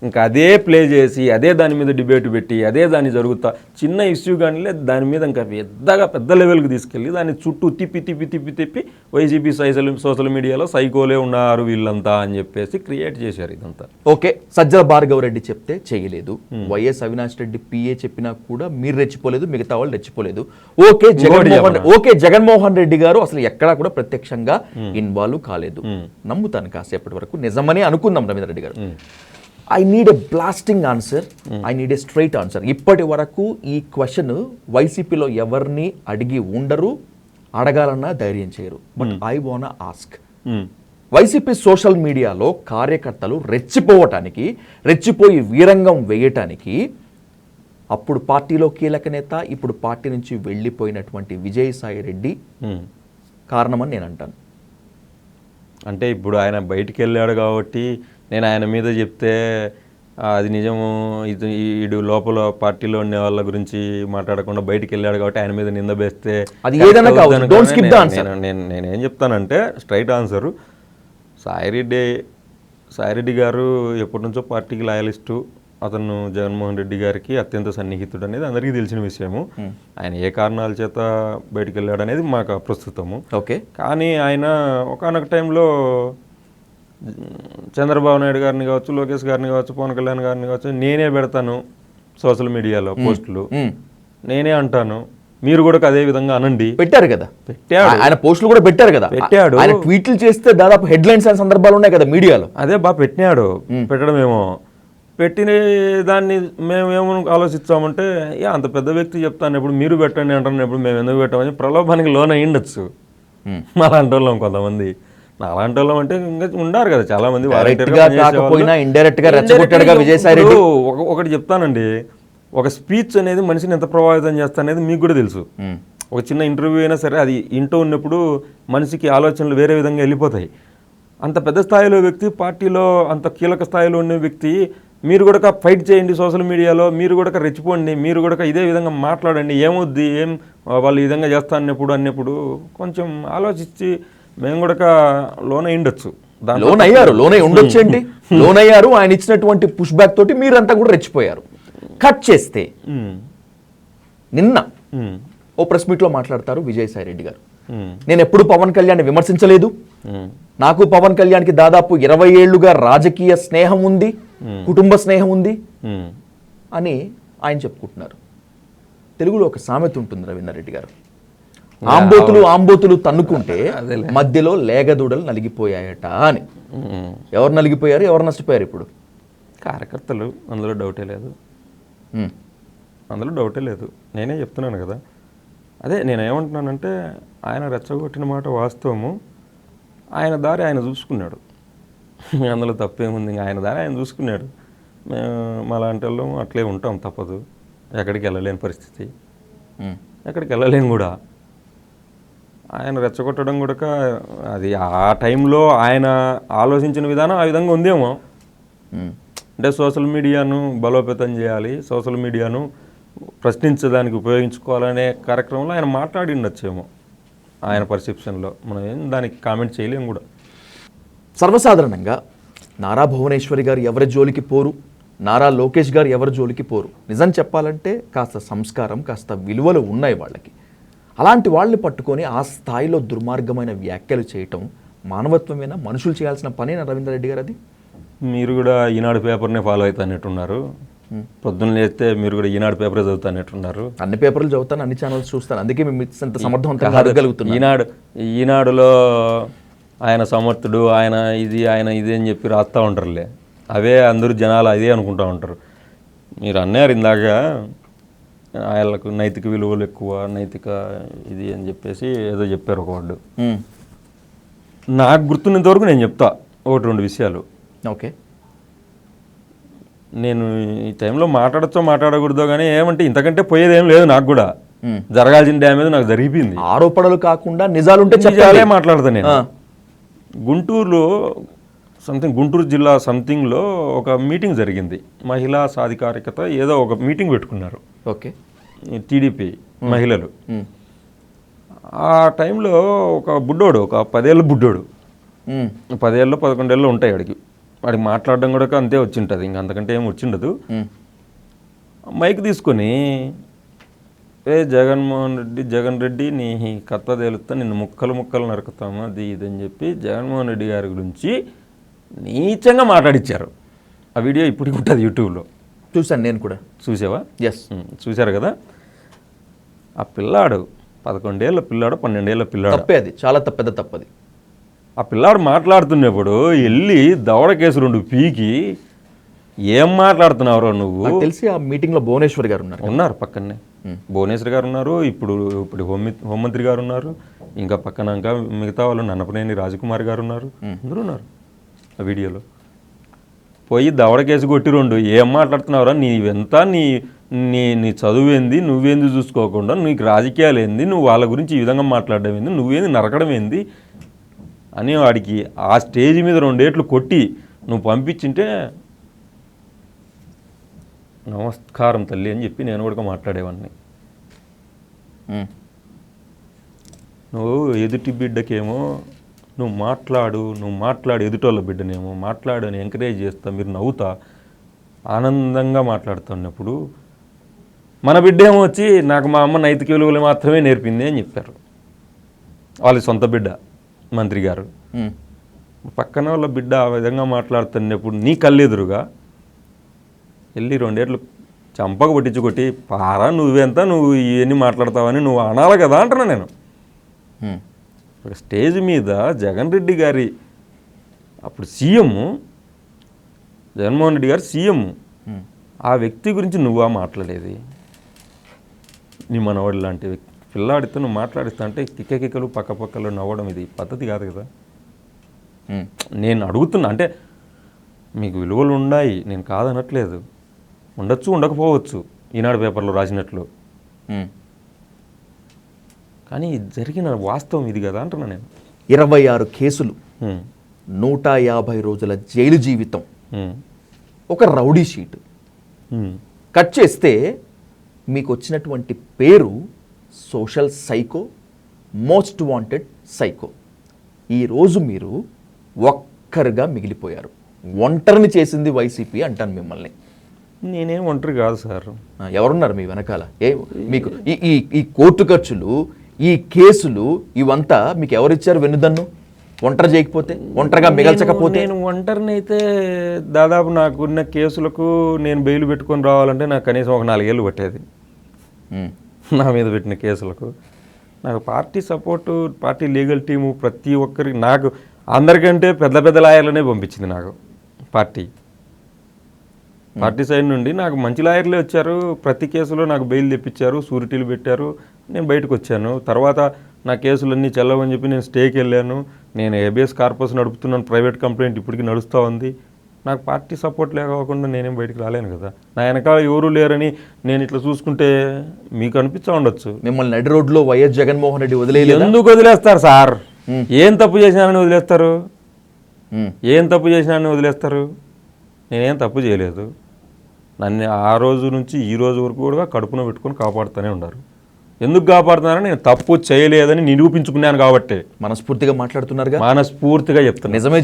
ఇంకా అదే ప్లే చేసి అదే దాని మీద డిబేట్ పెట్టి అదే దాన్ని జరుగుతా చిన్న ఇష్యూ కానీ లేదు దాని మీద ఇంకా పెద్ద లెవెల్కి తీసుకెళ్ళి దాన్ని చుట్టూ తిప్పి వైసీపీ సోషల్ మీడియాలో సైకోలే ఉన్నారు వీళ్ళంతా అని చెప్పేసి క్రియేట్ చేశారు ఇదంతా. ఓకే, సజ్జల భార్గవ రెడ్డి చెప్తే చేయలేదు, వైఎస్ అవినాష్ రెడ్డి పిఏ చెప్పినా కూడా మీరు రెచ్చిపోలేదు, మిగతా వాళ్ళు రెచ్చిపోలేదు. ఓకే, జగన్మోహన్ రెడ్డి గారు అసలు ఎక్కడా కూడా ప్రత్యక్షంగా ఇన్వాల్వ్ కాలేదు, నమ్ముతాను కాసేపటి వరకు, నిజమని అనుకుందాం రవీంద్ర రెడ్డి గారు. I need a blasting answer, I need a straight answer. ఇప్పటి వరకు ఈ క్వశ్చన్ వైసీపీలో ఎవరిని అడిగి ఉండరు, అడగాలన్నా ధైర్యం చేయరు. But I want ask, YCP social మీడియాలో కార్యకర్తలు రెచ్చిపోయి వీరంగం వేయటానికి అప్పుడు పార్టీలో కీలక నేత, ఇప్పుడు పార్టీ నుంచి వెళ్ళిపోయినటువంటి విజయసాయి రెడ్డి కారణమని నేను అంటాను. అంటే ఇప్పుడు ఆయన బయటికి వెళ్ళాడు కాబట్టి నేను ఆయన మీద చెప్తే అది నిజము, ఈడు లోపల పార్టీలో ఉండే వాళ్ళ గురించి మాట్లాడకుండా బయటికి వెళ్ళాడు కాబట్టి ఆయన మీద నింద వేస్తే నేనేం చెప్తానంటే స్ట్రైట్ ఆన్సరు, సాయిరెడ్డి గారు ఎప్పటి నుంచో పార్టీకి లాయలిస్టు, అతను జగన్మోహన్ రెడ్డి గారికి అత్యంత సన్నిహితుడు అనేది అందరికీ తెలిసిన విషయము. ఆయన ఏ కారణాల చేత బయటికి వెళ్ళాడు అనేది మాకు అప్రస్తుతము. ఓకే, కానీ ఆయన ఒకానొక టైంలో చంద్రబాబు నాయుడు గారిని కావచ్చు, లోకేష్ గారిని కావచ్చు, పవన్ కళ్యాణ్ గారిని కావచ్చు, నేనే పెడతాను సోషల్ మీడియాలో పోస్టులు, నేనే అంటాను, మీరు కూడా అదే విధంగా అనండి. పెట్టారు కదా, ఆయన పోస్టులు కూడా పెట్టారు కదా, ఆయన ట్వీట్లు చేస్తే దాదాపు హెడ్లైన్స్ అయిన సందర్భాలు ఉన్నాయి కదా మీడియాలో. అదే బాగా పెట్టడమేమో, పెట్టిన దాన్ని మేమేమో ఆలోచిస్తామంటే అంత పెద్ద వ్యక్తి చెప్తాను ఇప్పుడు మీరు పెట్టండి అంటున్నప్పుడు మేము ఎందుకు పెట్టామని ప్రలోభానికి లోన్ అయ్యిండొచ్చు అలాంటి వాళ్ళం కొంతమంది. అలాంటి వాళ్ళం అంటే ఇంకా ఉన్నారు కదా చాలా మంది. ఒకటి చెప్తానండి, ఒక స్పీచ్ అనేది మనిషిని ఎంత ప్రభావితం చేస్తా అనేది మీకు కూడా తెలుసు. ఒక చిన్న ఇంటర్వ్యూ అయినా సరే అది ఇంటూ ఉన్నప్పుడు మనిషికి ఆలోచనలు వేరే విధంగా వెళ్ళిపోతాయి. అంత పెద్ద స్థాయిలో వ్యక్తి, పార్టీలో అంత కీలక స్థాయిలో ఉన్న వ్యక్తి మీరు కూడా ఫైట్ చేయండి సోషల్ మీడియాలో, మీరు కూడా రెచ్చిపోండి, మీరు కూడా ఇదే విధంగా మాట్లాడండి, ఏమవుద్ది, వాళ్ళు ఈ విధంగా చేస్తా అన్నప్పుడు కొంచెం ఆలోచించి మేము కూడా లోన్ అయ్యిండొచ్చు. లోన్ అయ్యారు, లోన్ అయి ఉండొచ్చు ఏంటి, లోన్ అయ్యారు. ఆయన ఇచ్చినటువంటి పుష్ బ్యాక్ తోటి మీరంతా కూడా రెచ్చిపోయారు. కట్ చేస్తే నిన్న ఓ ప్రెస్ మీట్లో మాట్లాడతారు విజయసాయి రెడ్డి గారు, నేను ఎప్పుడు పవన్ కళ్యాణ్ విమర్శించలేదు, నాకు పవన్ కళ్యాణ్కి దాదాపు 20 ఏళ్లుగా రాజకీయ స్నేహం ఉంది, కుటుంబ స్నేహం ఉంది అని ఆయన చెప్పుకుంటున్నారు. తెలుగులో ఒక సామెత ఉంటుంది రవీందర్ రెడ్డి గారు, ఆంబోతులు తన్నుకుంటే మధ్యలో లేగదూడలు నలిగిపోయాయట అని. ఎవరు నలిగిపోయారు, ఎవరు నష్టపోయారు? ఇప్పుడు కార్యకర్తలు, అందులో డౌటే లేదు. నేనే చెప్తున్నాను కదా. అదే నేనేమంటున్నానంటే, ఆయన రెచ్చగొట్టిన మాట వాస్తవము. ఆయన దారి ఆయన చూసుకున్నాడు, అందులో తప్పేముంది. ఆయన దారి ఆయన చూసుకున్నాడు. మేము మాలాంటి వాళ్ళం అట్లే ఉంటాం, తప్పదు. ఎక్కడికి వెళ్ళలేని పరిస్థితి, ఎక్కడికి వెళ్ళలేని కూడా. ఆయన రెచ్చగొట్టడం కూడా అది ఆ టైంలో ఆయన ఆలోచించిన విధానం ఆ విధంగా ఉందేమో. అంటే సోషల్ మీడియాను బలోపేతం చేయాలి, సోషల్ మీడియాను ప్రశ్నించడానికి ఉపయోగించుకోవాలనే కార్యక్రమంలో ఆయన మాట్లాడి ఉండొచ్చేమో ఆయన పర్సెప్షన్లో. మనం ఏం దానికి కామెంట్ చేయలేము కూడా. సర్వసాధారణంగా నారా భువనేశ్వరి గారు ఎవరి జోలికి పోరు, నారా లోకేష్ గారు ఎవరి జోలికి పోరు. నిజం చెప్పాలంటే కాస్త సంస్కారం, కాస్త విలువలు ఉన్నాయి వాళ్ళకి. అలాంటి వాళ్ళని పట్టుకొని ఆ స్థాయిలో దుర్మార్గమైన వ్యాఖ్యలు చేయటం మానవత్వమేనా, మనుషులు చేయాల్సిన పనేనా రవీందర్ రెడ్డి గారు? అది మీరు కూడా ఈనాడు పేపర్నే ఫాలో అవుతానట్టున్నారు. పొద్దున్న లేస్తే మీరు కూడా ఈనాడు పేపరే చదువుతానట్టున్నారు. అన్ని పేపర్లు చదువుతాను, అన్ని ఛానల్స్ చూస్తాను, అందుకే మేము ఇంత సమర్థవంతంగా అడగలుగుతున్నాం. ఈనాడులో ఆయన సమర్థుడు, ఆయన ఇది అని చెప్పి రాస్తూ ఉంటారులే. అవే అందరూ జనాలు అదే అనుకుంటూ ఉంటారు. మీరు అన్నారు ఇందాక ఆయనకు నైతిక విలువలు ఎక్కువ, నైతిక ఇది అని చెప్పేసి ఏదో చెప్పారు ఒక వాడు. నాకు గుర్తున్నంత వరకు నేను చెప్తా 1-2 విషయాలు. ఓకే, నేను ఈ టైంలో మాట్లాడచ్చో మాట్లాడకూడదో కానీ ఏమంటే ఇంతకంటే పోయేదేం లేదు. నాకు కూడా జరగాల్సిన డ్యామేజ్ నాకు జరిగిపోయింది. ఆరోపణలు కాకుండా నిజాలుంటే నిజాలే మాట్లాడతా నేను. గుంటూరులో గుంటూరు జిల్లా సంథింగ్లో ఒక మీటింగ్ జరిగింది, మహిళా సాధికారికత ఏదో ఒక మీటింగ్ పెట్టుకున్నారు. ఓకే, టీడీపీ మహిళలు. ఆ టైంలో ఒక బుడ్డోడు, ఒక 10 ఏళ్ళ బుడ్డోడు, 10 ఏళ్ళు 11 ఏళ్ళు ఉంటాయి వాడికి మాట్లాడడం కూడా అంతే వచ్చింటుంది, ఇంక అంతకంటే ఏం వచ్చిండదు. మైక్ తీసుకొని జగన్ రెడ్డి నీ కత్త తేలుతా, నిన్ను ముక్కలు నరుకుతాము, అది ఇదని చెప్పి జగన్మోహన్ రెడ్డి గారి గురించి నీచంగా మాట్లాడిచ్చారు. ఆ వీడియో ఇప్పటికి ఉంటుంది యూట్యూబ్లో, చూశాను నేను కూడా. చూసావా? ఎస్, చూశారు కదా. ఆ పిల్లాడు 11 ఏళ్ళ పిల్లాడు, 12 ఏళ్ళ పిల్లాడు, తప్పే, అది చాలా పెద్ద తప్పది. ఆ పిల్లాడు మాట్లాడుతున్నప్పుడు వెళ్ళి దవడ కేసు 2 పీకి ఏం మాట్లాడుతున్నావు నువ్వు? తెలిసి ఆ మీటింగ్లో భువనేశ్వర్ గారు ఉన్నారు పక్కనే. భువనేశ్వర్ గారు ఉన్నారు, ఇప్పుడు హోంమంత్రి గారు ఉన్నారు, ఇంకా పక్కన ఇంకా మిగతా వాళ్ళు నన్నపనేని రాజకుమార్ గారు ఉన్నారు, అందరూ ఉన్నారు ఆ వీడియోలో. పోయి దవడ కేసు కొట్టి 2 ఏం మాట్లాడుతున్నావురా, నీవెంత, నీ చదువు ఏంది, నువ్వేంది చూసుకోకుండా, నీకు రాజకీయాలు ఏంది, నువ్వు వాళ్ళ గురించి ఈ విధంగా మాట్లాడడం ఏంది, నువ్వేంది నరకడం ఏంది అని వాడికి ఆ స్టేజ్ మీద 2 ఏట్లు కొట్టి నువ్వు పంపించింటే నమస్కారం తల్లి అని చెప్పి నేను కూడా మాట్లాడేవాడిని. నువ్వు ఎదుటి బిడ్డకేమో నువ్వు మాట్లాడు ఎదుటోళ్ళ బిడ్డనేమో మాట్లాడు అని ఎంకరేజ్ చేస్తా, మీరు నవ్వుతా ఆనందంగా మాట్లాడుతున్నప్పుడు మన బిడ్డ ఏమో వచ్చి నాకు మా అమ్మ నైతిక విలువలు మాత్రమే నేర్పింది అని చెప్పారు. వాళ్ళ సొంత బిడ్డ మంత్రి గారు. పక్కన వాళ్ళ బిడ్డ ఆ విధంగా మాట్లాడుతున్నప్పుడు నీ కళ్ళెదురుగా వెళ్ళి 2 ఏళ్ళు చంపక కొట్టి పారా నువ్వెంత, నువ్వు ఇవన్నీ మాట్లాడతావని నువ్వు అనాలి కదా అంటున్నా నేను. స్టేజ్ మీద జగన్ రెడ్డి గారి అప్పుడు సీఎం, జగన్మోహన్ రెడ్డి గారు సీఎం, ఆ వ్యక్తి గురించి నువ్వా మాట్లాడేది? నీ మనవాడి లాంటి పిల్లాడితో నువ్వు మాట్లాడిస్తా అంటే కిక్కలు పక్కపక్కలు నవ్వడం ఇది పద్ధతి కాదు కదా. నేను అడుగుతున్నా, అంటే మీకు విలువలు ఉన్నాయి, నేను కాదనట్లేదు, ఉండొచ్చు ఉండకపోవచ్చు ఈనాడు పేపర్లో రాసినట్లు, కానీ జరిగిన వాస్తవం ఇది కదా అంటున్నా నేను. 26 కేసులు, 150 రోజుల జైలు జీవితం, ఒక రౌడీ షీట్. కట్ చేస్తే మీకు వచ్చినటువంటి పేరు social psycho, most wanted psycho. ఈరోజు మీరు ఒక్కరుగా మిగిలిపోయారు. ఒంటరిని చేసింది వైసీపీ అంటాను మిమ్మల్ని. నేనేం ఒంటరి కాదు సార్. ఎవరున్నారు మీ వెనకాల? మీకు ఈ కోర్టు ఖర్చులు, ఈ కేసులు ఇవంతా మీకు ఎవరిచ్చారు వెన్నుదన్ను? ఒంటరి చేయకపోతే, ఒంటరిగా మిగల్చకపోతే? నేను ఒంటరిని అయితే దాదాపు నాకున్న కేసులకు నేను బెయిల్ పెట్టుకొని రావాలంటే నాకు కనీసం ఒక 4 ఏళ్ళు పట్టేది. నా మీద పెట్టిన కేసులకు నాకు party support, party legal team ప్రతి ఒక్కరికి, నాకు అందరికంటే పెద్ద పెద్ద లాయర్లనే పంపించింది నాకు పార్టీ సైడ్ నుండి. నాకు మంచి లాయర్లే వచ్చారు. ప్రతి కేసులో నాకు బెయిల్ తెప్పించారు, షూరిటీలు పెట్టారు. నేను బయటకు వచ్చాను. తర్వాత నా కేసులన్నీ చెల్లవని చెప్పి నేను స్టేకి వెళ్ళాను. నేను ఏబిఎస్ కార్పస్ నడుపుతున్నాను, ప్రైవేట్ కంప్లైంట్ ఇప్పటికీ నడుస్తూ ఉంది. నాకు పార్టీ సపోర్ట్ లేకపోకుండా నేనేం బయటకు రాలేను కదా. నా వెనకాల ఎవరు లేరని నేను ఇట్లా చూసుకుంటే మీకు అనిపిస్తూ ఉండొచ్చు. మిమ్మల్ని నడి రోడ్లో వైఎస్ జగన్మోహన్ రెడ్డి వదిలేయలేదు. ఎందుకు వదిలేస్తారు సార్? ఏం తప్పు చేసినానని వదిలేస్తారు? ఏం తప్పు చేసినానని వదిలేస్తారు? నేనేం తప్పు చేయలేదు. నన్ను ఆ రోజు నుంచి ఈ రోజు వరకు కూడా కడుపున పెట్టుకొని కాపాడుతూనే ఉన్నారు. ఎందుకు కాపాడుతున్నారని, నేను తప్పు చేయలేదని నిరూపించుకున్నాను కాబట్టి. మనస్ఫూర్తిగా మాట్లాడుతున్నారుగా? మనస్ఫూర్తిగా చెప్తున్నా. నిజమే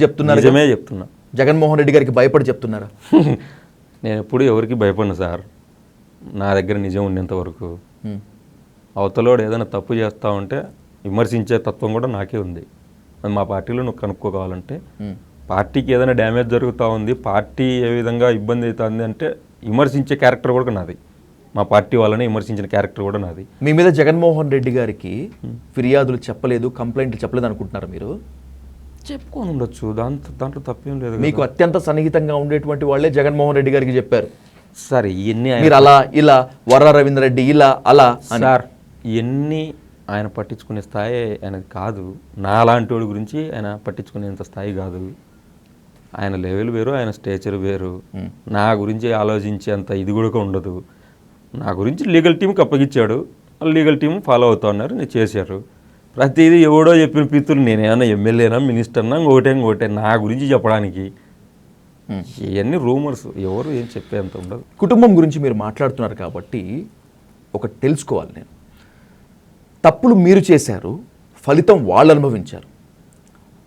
చెప్తున్నా. జగన్మోహన్ రెడ్డి గారికి భయపడి చెప్తున్నారా? నేను ఎప్పుడు ఎవరికి భయపడను సార్. నా దగ్గర నిజం ఉండేంత వరకు. అవతలోడు ఏదైనా తప్పు చేస్తా ఉంటే విమర్శించే తత్వం కూడా నాకే ఉంది. అది మా పార్టీలో నువ్వు కనుక్కోవాలంటే, పార్టీకి ఏదైనా డ్యామేజ్ జరుగుతూ ఉంది, పార్టీ ఏ విధంగా ఇబ్బంది అవుతుంది అంటే విమర్శించే క్యారెక్టర్ కూడా నాది. మా పార్టీ వాళ్ళని విమర్శించిన క్యారెక్టర్ కూడా నాది. మీ మీద జగన్మోహన్ రెడ్డి గారికి ఫిర్యాదులు చెప్పలేదు, కంప్లైంట్లు చెప్పలేదు అనుకుంటున్నారా మీరు? చెప్పుకొని ఉండొచ్చు, దాంట్లో తప్పేం లేదు. మీకు అత్యంత సన్నిహితంగా ఉండేటువంటి వాళ్ళే జగన్మోహన్ రెడ్డి గారికి చెప్పారు సార్ ఇవన్నీ. మీరు అలా ఇలా వర్ర రవీంద్ర రెడ్డి ఇలా అలా సార్ ఇవన్నీ ఆయన పట్టించుకునే స్థాయి ఆయనది కాదు. నాలాంటి వాడి గురించి ఆయన పట్టించుకునేంత స్థాయి కాదు. ఆయన లెవెల్ వేరు, ఆయన స్టేచర్ వేరు. నా గురించి ఆలోచించేంత ఇది కూడా ఉండదు. నా గురించి లీగల్ టీంకి అప్పగించాడు, లీగల్ టీం ఫాలో అవుతా ఉన్నారు, నేను చేశారు. ప్రతిదీ ఎవడో చెప్పిన పీతులు నేనేమన్నా ఎమ్మెల్యేనా, మినిస్టర్నా, ఇంకోటే నా గురించి చెప్పడానికి ఇవన్నీ రూమర్స్. ఎవరు ఏం చెప్పేంత ఉండదు. కుటుంబం గురించి మీరు మాట్లాడుతున్నారు కాబట్టి ఒకటి తెలుసుకోవాలి నేను. తప్పులు మీరు చేశారు, ఫలితం వాళ్ళు అనుభవించారు.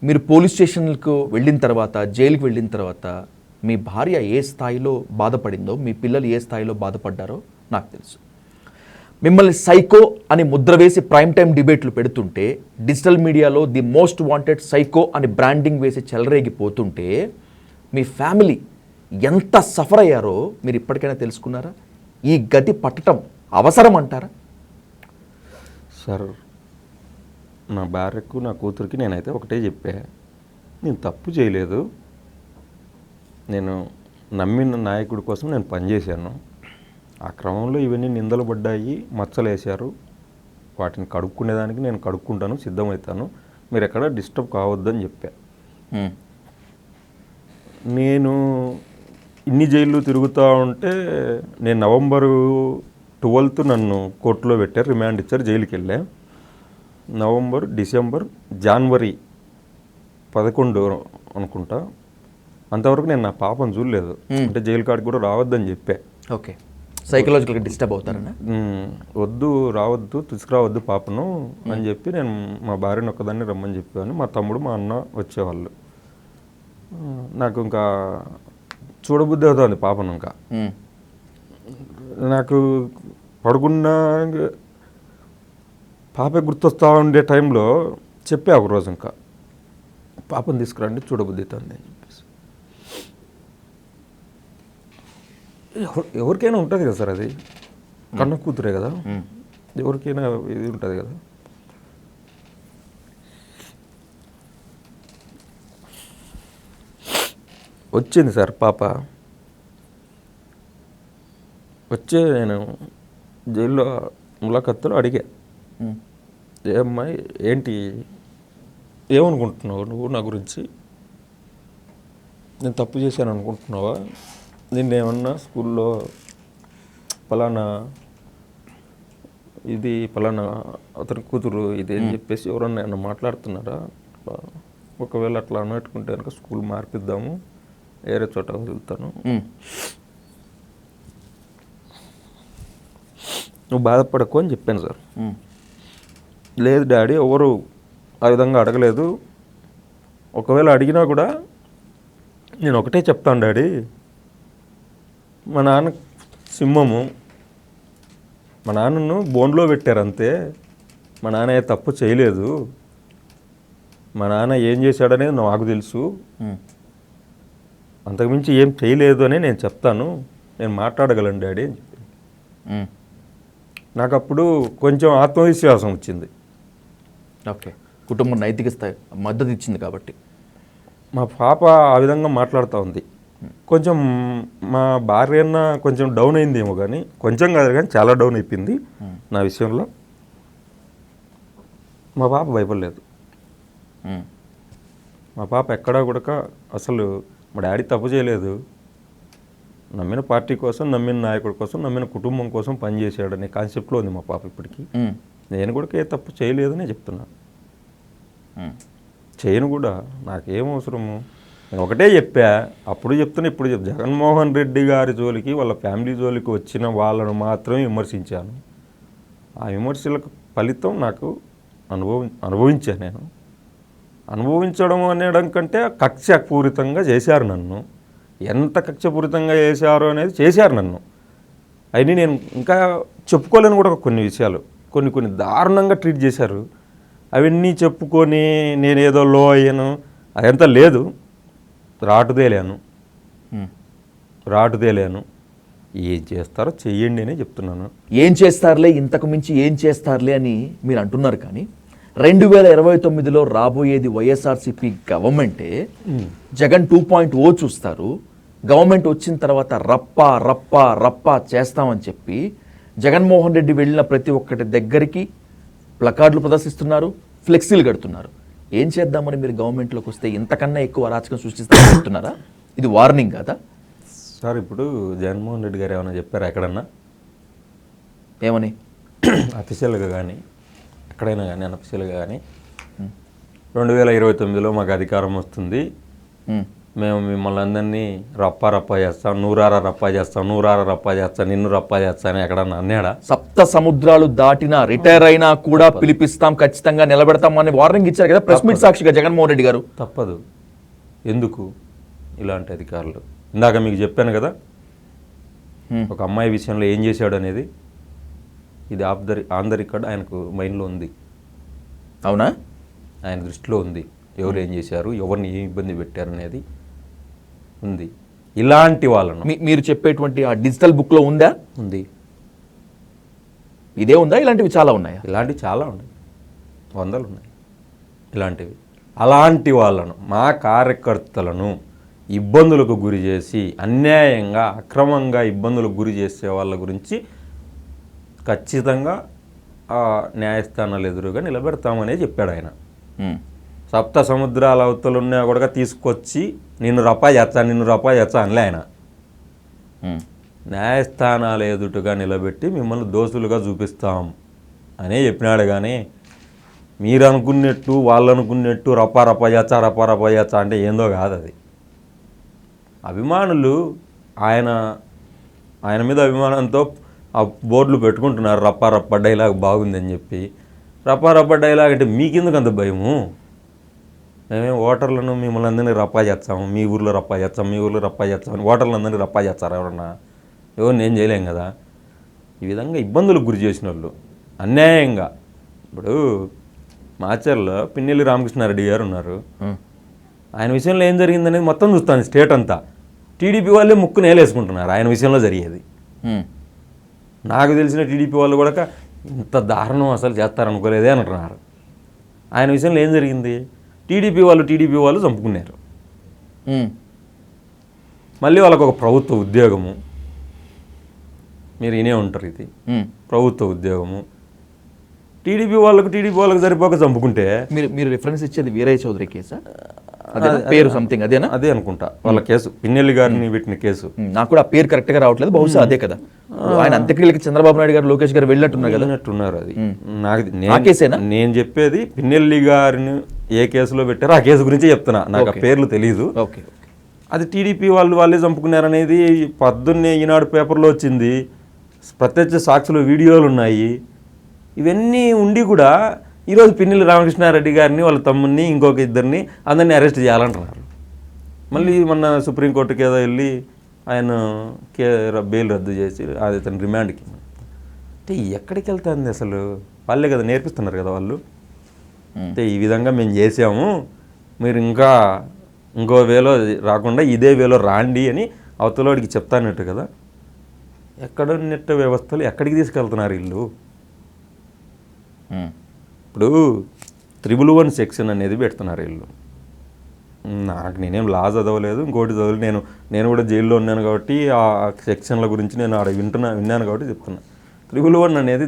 మీరు పోలీస్ స్టేషన్లకు వెళ్ళిన తర్వాత, జైలుకి వెళ్ళిన తర్వాత మీ భార్య ఏ స్థాయిలో బాధపడిందో, మీ పిల్లలు ఏ స్థాయిలో బాధపడ్డారో నాకు తెలుసు. మిమ్మల్ని సైకో అని ముద్ర వేసి ప్రైమ్ టైం డిబేట్లు పెడుతుంటే, డిజిటల్ మీడియాలో ది మోస్ట్ వాంటెడ్ సైకో అని బ్రాండింగ్ వేసి చెలరేగిపోతుంటే, మీ ఫ్యామిలీ ఎంత సఫర్ అయ్యారో మీరు ఇప్పటికైనా తెలుసుకున్నారా? ఈ గతి పట్టడం అవసరం అంటారా? సార్ నా భార్యకు, నా కూతురికి నేనైతే ఒకటే చెప్పా, నేను తప్పు చేయలేదు. నేను నమ్మిన నాయకుడి కోసం నేను పనిచేశాను. ఆ క్రమంలో ఇవన్నీ నిందలు పడ్డాయి, మచ్చలేశారు. వాటిని కడుక్కునేదానికి నేను కడుక్కుంటాను, సిద్ధమవుతాను. మీరు ఎక్కడ డిస్టర్బ్ కావద్దని చెప్పా. నేను ఇన్ని జైళ్ళు తిరుగుతూ ఉంటే, నేను November 12 నన్ను కోర్టులో పెట్టారు, రిమాండ్ ఇచ్చారు, జైలుకి వెళ్ళా. November, December, January 11 అనుకుంటా, అంతవరకు నేను నా పాపను చూడలేదు. అంటే జైలు కాడికి కూడా రావద్దని చెప్పా. ఓకే, సైకలాజికల్గా డిస్టర్బ్ అవుతారన్నా? వద్దు, రావద్దు, తీసుకురావద్దు పాపను అని చెప్పి నేను మా భార్యను ఒక్కదాన్ని రమ్మని చెప్పాను. మా తమ్ముడు, మా అన్న వచ్చేవాళ్ళు. నాకు ఇంకా చూడబుద్ధి అవుతుంది పాపను. ఇంకా నాకు పడుకున్న పాపే గుర్తొస్తూ ఉండే టైంలో చెప్పా ఒకరోజు, ఇంకా పాపను తీసుకురండి, చూడబుద్ధి అవుతుంది అని చెప్పేసి. ఎవరికైనా ఉంటుంది కదా సార్, అది కన్న కూతురే కదా, ఎవరికైనా ఇది ఉంటుంది కదా. వచ్చింది సార్ పాప. వచ్చే నేను జైల్లో ములాఖత్తులో అడిగా, ఏమ్మాయి ఏంటి, ఏమనుకుంటున్నావు నువ్వు నా గురించి? నేను తప్పు చేశాను అనుకుంటున్నావా? నిన్నేమన్నా స్కూల్లో పలానా ఇది, పలానా అతని కూతురు ఇది అని చెప్పేసి ఎవరన్నా ఏమన్నా మాట్లాడుతున్నారా? ఒకవేళ అట్లా అన్నట్టుకుంటే కనుక స్కూల్ మార్పిద్దాము, వేరే చోట వదులుతాను, నువ్వు బాధపడకు అని చెప్పాను సార్. లేదు డాడీ, ఎవరు ఆ విధంగా అడగలేదు, ఒకవేళ అడిగినా కూడా నేను ఒకటే చెప్తాను డాడీ, మా నాన్న సింహము, మా నాన్నను బోన్లో పెట్టారు అంతే, మా నాన్న ఏ తప్పు చేయలేదు, మా నాన్న ఏం చేశాడనేది నాకు తెలుసు, అంతకుమించి ఏం చేయలేదు అని నేను చెప్తాను, నేను మాట్లాడగలను డాడీ అని చెప్పి. నాకు అప్పుడు కొంచెం ఆత్మవిశ్వాసం వచ్చింది. ఓకే, కుటుంబం నైతిక స్థాయి మద్దతు ఇచ్చింది కాబట్టి. మా పాప ఆ విధంగా మాట్లాడుతూ ఉంది. కొంచెం మా భార్య అన్న కొంచెం డౌన్ అయిందేమో, కానీ కొంచెం కాదు కానీ చాలా డౌన్ అయిపోయింది నా విషయంలో. మా పాప భయపడలేదు. మా పాప ఎక్కడా కూడా అసలు మా డాడీ తప్పు చేయలేదు, నమ్మిన పార్టీ కోసం, నమ్మిన నాయకుడి కోసం, నమ్మిన కుటుంబం కోసం పనిచేసాడనే కాన్సెప్ట్లో ఉంది మా పాప ఇప్పటికీ. నేను కూడా ఏ తప్పు చేయలేదని చెప్తున్నాను, చేయను కూడా, నాకేం అవసరము. నేను ఒకటే చెప్పా, అప్పుడు చెప్తున్నా, ఇప్పుడు జగన్మోహన్ రెడ్డి గారి జోలికి, వాళ్ళ ఫ్యామిలీ జోలికి వచ్చిన వాళ్ళను మాత్రమే విమర్శించాను. ఆ విమర్శలకు ఫలితం నాకు అనుభవించాను. నేను అనుభవించడం అనడం కంటే కక్షపూరితంగా చేశారు నన్ను. ఎంత కక్షపూరితంగా చేశారు అనేది చేశారు నన్ను. అయినా నేను ఇంకా చెప్పుకోలేను కూడా కొన్ని విషయాలు, కొన్ని దారుణంగా ట్రీట్ చేశారు. అవన్నీ చెప్పుకొని నేనేదో లో అయ్యాను, అదంతా లేదు. రాటుదేలాను. ఏం చేస్తారో చెయ్యండి అని చెప్తున్నాను. ఏం చేస్తారులే, ఇంతకు మించి ఏం చేస్తారులే అని మీరు అంటున్నారు, కానీ 2029లో రాబోయేది వైఎస్ఆర్సీపీ గవర్నమెంటే. జగన్ 2.0 చూస్తారు. గవర్నమెంట్ వచ్చిన తర్వాత రప్పా రప్పా రప్పా చేస్తామని చెప్పి జగన్మోహన్ రెడ్డి వెళ్ళిన ప్రతి ఒక్కటి దగ్గరికి ప్లకార్డులు ప్రదర్శిస్తున్నారు, ఫ్లెక్సీలు కడుతున్నారు. ఏం చేద్దామని మీరు గవర్నమెంట్లోకి వస్తే ఇంతకన్నా ఎక్కువ అరాచకం సృష్టిస్తారని చెప్తున్నారా? ఇది వార్నింగ్ కదా సార్? ఇప్పుడు జగన్మోహన్ రెడ్డి గారు ఏమైనా చెప్పారా ఎక్కడన్నా? ఏమని? అఫీషియల్గా కానీ ఎక్కడైనా కానీ అన్అఫీషియల్గా కానీ 2029లో మాకు అధికారం వస్తుంది, మేము మిమ్మల్ని అందరినీ రప్పా చేస్తాం, నూరారా రప్పా చేస్తాం, నిన్ను రప్పా చేస్తా అని ఎక్కడన్నా అన్నాడా? సప్త సముద్రాలు దాటినా, రిటైర్ అయినా కూడా పిలిపిస్తాం, ఖచ్చితంగా నిలబెడతాం అని వార్నింగ్ ఇచ్చారు కదా ప్రెస్ మీట్ సాక్షిగా జగన్మోహన్ రెడ్డి గారు. తప్పదు. ఎందుకు ఇలాంటి అధికారులు? ఇందాక మీకు చెప్పాను కదా, ఒక అమ్మాయి విషయంలో ఏం చేశాడు అనేది. ఇది ఆన్ ద రికార్డ్ ఆయనకు మైండ్లో ఉంది. అవునా? ఆయన దృష్టిలో ఉంది, ఎవరు ఏం చేశారు, ఎవరిని ఏం ఇబ్బంది పెట్టారు అనేది ఉంది. ఇలాంటి వాళ్ళను మీరు చెప్పేటువంటి ఆ డిజిటల్ బుక్లో ఉందా? ఉంది. ఇదే ఉందా? ఇలాంటివి చాలా ఉన్నాయా? ఇలాంటివి చాలా ఉన్నాయి, 100 ఉన్నాయి ఇలాంటివి. అలాంటి వాళ్ళను, మా కార్యకర్తలను ఇబ్బందులకు గురి చేసి, అన్యాయంగా అక్రమంగా ఇబ్బందులకు గురి చేసే వాళ్ళ గురించి ఖచ్చితంగా న్యాయస్థానాలు ఎదురుగా నిలబెడతామనే చెప్పాడు ఆయన. సప్త సముద్రాల అవతలున్నా కూడా తీసుకొచ్చి నిన్ను రప్పా చేస్తా అనలే ఆయన. న్యాయస్థానాల ఎదుటగా నిలబెట్టి మిమ్మల్ని దోషులుగా చూపిస్తాం అనే చెప్పినాడు. కానీ మీరు అనుకున్నట్టు వాళ్ళు అనుకున్నట్టు రప్పా చేస్తా అంటే ఏందో కాదు అది. అభిమానులు ఆయన మీద అభిమానంతో ఆ బోర్డులు పెట్టుకుంటున్నారు, రప్పా డైలాగ్ బాగుందని చెప్పి. రప్పా డైలాగ్ అంటే మీకెందుకు అంత భయము? మేమేం ఓటర్లను మిమ్మల్ని అందరినీ రప్పా చేస్తాము, మీ ఊర్లో రప్పా చేస్తామని ఓటర్లు అందరినీ రప్పా చేస్తారు ఎవరన్నా? ఎవరు నేను చేయలేం కదా. ఈ విధంగా ఇబ్బందులకు గురి చేసిన వాళ్ళు అన్యాయంగా. ఇప్పుడు మాచర్లో పిన్నెల్లి రామకృష్ణారెడ్డి గారు ఉన్నారు, ఆయన విషయంలో ఏం జరిగిందనేది మొత్తం చూస్తాను స్టేట్ అంతా. టీడీపీ వాళ్ళే ముక్కు నేలేసుకుంటున్నారు ఆయన విషయంలో జరిగేది. నాకు తెలిసిన టీడీపీ వాళ్ళు కూడా ఇంత దారుణం అసలు చేస్తారనుకోలేదే అంటున్నారు. ఆయన విషయంలో ఏం జరిగింది? టీడీపీ వాళ్ళు చంపుకున్నారు. మళ్ళీ వాళ్ళకు ఒక ప్రభుత్వ ఉద్యోగము, మీరు వినే ఉంటారు, ఇది ప్రభుత్వ ఉద్యోగము. టీడీపీ వాళ్ళకు సరిపోక చంపుకుంటే మీరు రిఫరెన్స్ ఇచ్చేది వీరయ్య చౌదరి కేసా? పేరు సంథింగ్ అదేనా? అదే అనుకుంటా వాళ్ళ కేసు, పిన్నెల్లి గారిని పెట్టిన కేసు. నాకు కూడా ఆ పేరు కరెక్ట్ గా రావట్లేదు, బహుశా అదే కదా. ఆయన అంత్యక్రియలకి చంద్రబాబు నాయుడు గారు, లోకేష్ గారు వెళ్ళినట్టున్నారు. అది నాకు నేను చెప్పేది పిన్నెల్లి గారిని ఏ కేసులో పెట్టారో ఆ కేసు గురించి చెప్తున్నా, నాకు ఆ పేర్లు తెలియదు. అది టీడీపీ వాళ్ళే చంపుకున్నారనేది పొద్దున్నే ఈనాడు పేపర్లో వచ్చింది, ప్రత్యక్ష సాక్షులు వీడియోలు ఉన్నాయి. ఇవన్నీ ఉండి కూడా ఈరోజు పిన్నెల్లి రామకృష్ణారెడ్డి గారిని వాళ్ళ తమ్ముడిని ఇంకొక ఇద్దరిని అందరినీ అరెస్ట్ చేయాలంటున్నారు. మళ్ళీ మొన్న సుప్రీంకోర్టుకి ఏదో వెళ్ళి ఆయన బెయిల్ రద్దు చేసి అది తన రిమాండ్కి. అంటే ఎక్కడికి వెళ్తుంది అసలు? వాళ్ళే కదా నేర్పిస్తున్నారు కదా వాళ్ళు. అంటే ఈ విధంగా మేము చేసాము, మీరు ఇంకో వేలో రాకుండా ఇదే వేలో రాండి అని అవతలోడికి చెప్తానట్టు కదా. ఎక్కడ నెట్ వ్యవస్థలు ఎక్కడికి తీసుకెళ్తున్నారు వీళ్ళు? ఇప్పుడు 311 సెక్షన్ అనేది పెడుతున్నారు వీళ్ళు. నేనేం లా చదవలేదు, ఇంకోటి చదవలేదు. నేను కూడా జైల్లో ఉన్నాను కాబట్టి ఆ సెక్షన్ల గురించి నేను ఆడ విన్నాను కాబట్టి చెప్తున్నా. 311 అనేది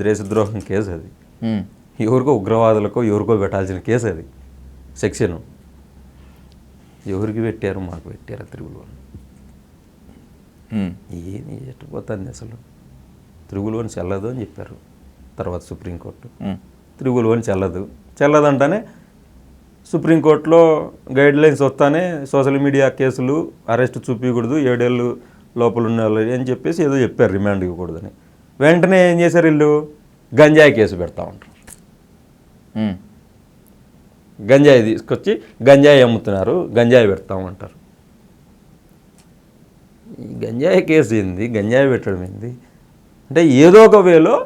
దేశద్రోహం కేసు. అది ఎవరికో ఉగ్రవాదులకో ఎవరికో పెట్టాల్సిన కేసు. అది సెక్షను ఎవరికి పెట్టారు? మాకు పెట్టారు 311. ఏమి ఎట్టుపోతుంది అసలు? 311 చెల్లదు అని చెప్పారు తర్వాత సుప్రీంకోర్టు. 311 చెల్లదంటానే సుప్రీంకోర్టులో గైడ్లైన్స్ వస్తానే సోషల్ మీడియా కేసులు అరెస్ట్ చూపించకూడదు, 7 ఏళ్ళు లోపల ఉన్న వాళ్ళు అని చెప్పేసి ఏదో చెప్పారు, రిమాండ్ ఇవ్వకూడదని. వెంటనే ఏం చేశారు వీళ్ళు? గంజాయి కేసు పెడతా ఉంటారు. గంజాయి తీసుకొచ్చి గంజాయి అమ్ముతున్నారు, గంజాయి పెడతామంటారు. ఈ గంజాయి కేసు ఏంది? గంజాయి పెట్టడం ఏంది? అంటే ఏదో ఒక వేలో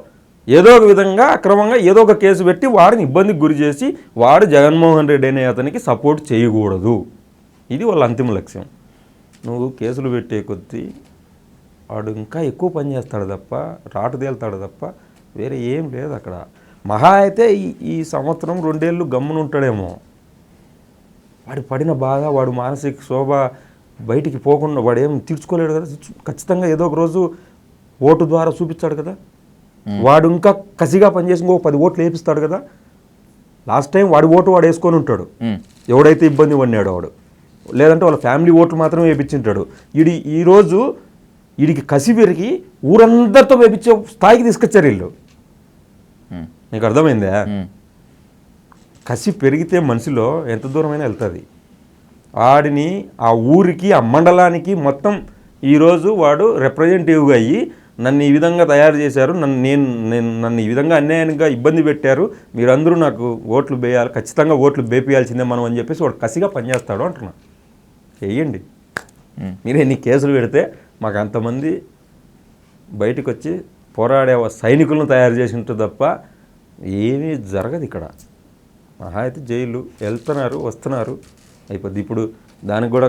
ఏదో ఒక విధంగా అక్రమంగా ఏదో ఒక కేసు పెట్టి వాడిని ఇబ్బందికి గురి చేసి వాడు జగన్మోహన్ రెడ్డి అనే అతనికి సపోర్ట్ చేయకూడదు. ఇది వాళ్ళ అంతిమ లక్ష్యం. నువ్వు కేసులు పెట్టే కొద్దీ వాడు ఇంకా ఎక్కువ పని చేస్తాడు తప్ప, రాటు తేలుతాడు తప్ప వేరే ఏం లేదు అక్కడ. మహా అయితే ఈ సంవత్సరం 2 ఏళ్ళు గమ్మున ఉంటాడేమో. వాడు పడిన బాధ, వాడు మానసిక శోభ బయటికి పోకుండా వాడు ఏం తీర్చుకోలేడు కదా. ఖచ్చితంగా ఏదో ఒక రోజు ఓటు ద్వారా చూపించాడు కదా. వాడు ఇంకా కసిగా పనిచేసి ఇంకో 10 ఓట్లు వేపిస్తాడు కదా. లాస్ట్ టైం వాడి ఓటు వాడు వేసుకొని ఉంటాడు, ఎవడైతే ఇబ్బంది పడినాడు వాడు. లేదంటే వాళ్ళ ఫ్యామిలీ ఓట్లు మాత్రమే వేపించుంటాడు. ఈరోజు వీడికి కసి పెరిగి ఊరందరితో వేపించే స్థాయికి తీసుకొచ్చారు వీళ్ళు. నీకు అర్థమైందా? కసి పెరిగితే మనిషిలో ఎంత దూరమైనా వెళ్తుంది. వాడిని ఆ ఊరికి, ఆ మండలానికి మొత్తం ఈరోజు వాడు రిప్రజెంటేటివ్గా అయ్యి నన్ను ఈ విధంగా తయారు చేశారు, నన్ను ఈ విధంగా అన్యాయంగా ఇబ్బంది పెట్టారు, మీరందరూ నాకు ఓట్లు వేయాలి, ఖచ్చితంగా ఓట్లు వేపియాల్సిందే మనం అని చెప్పేసి వాడు కసిగా పనిచేస్తాడు అంటున్నా. చెయ్యండి. మీరు ఎన్ని కేసులు పెడితే మాకు అంతమంది బయటకు వచ్చి పోరాడే సైనికులను తయారు చేసినట్టు తప్ప ఏమీ జరగదు ఇక్కడ. మహా అయితే జైలు వెళ్తున్నారు, వస్తున్నారు, అయిపోద్ది. ఇప్పుడు దానికి కూడా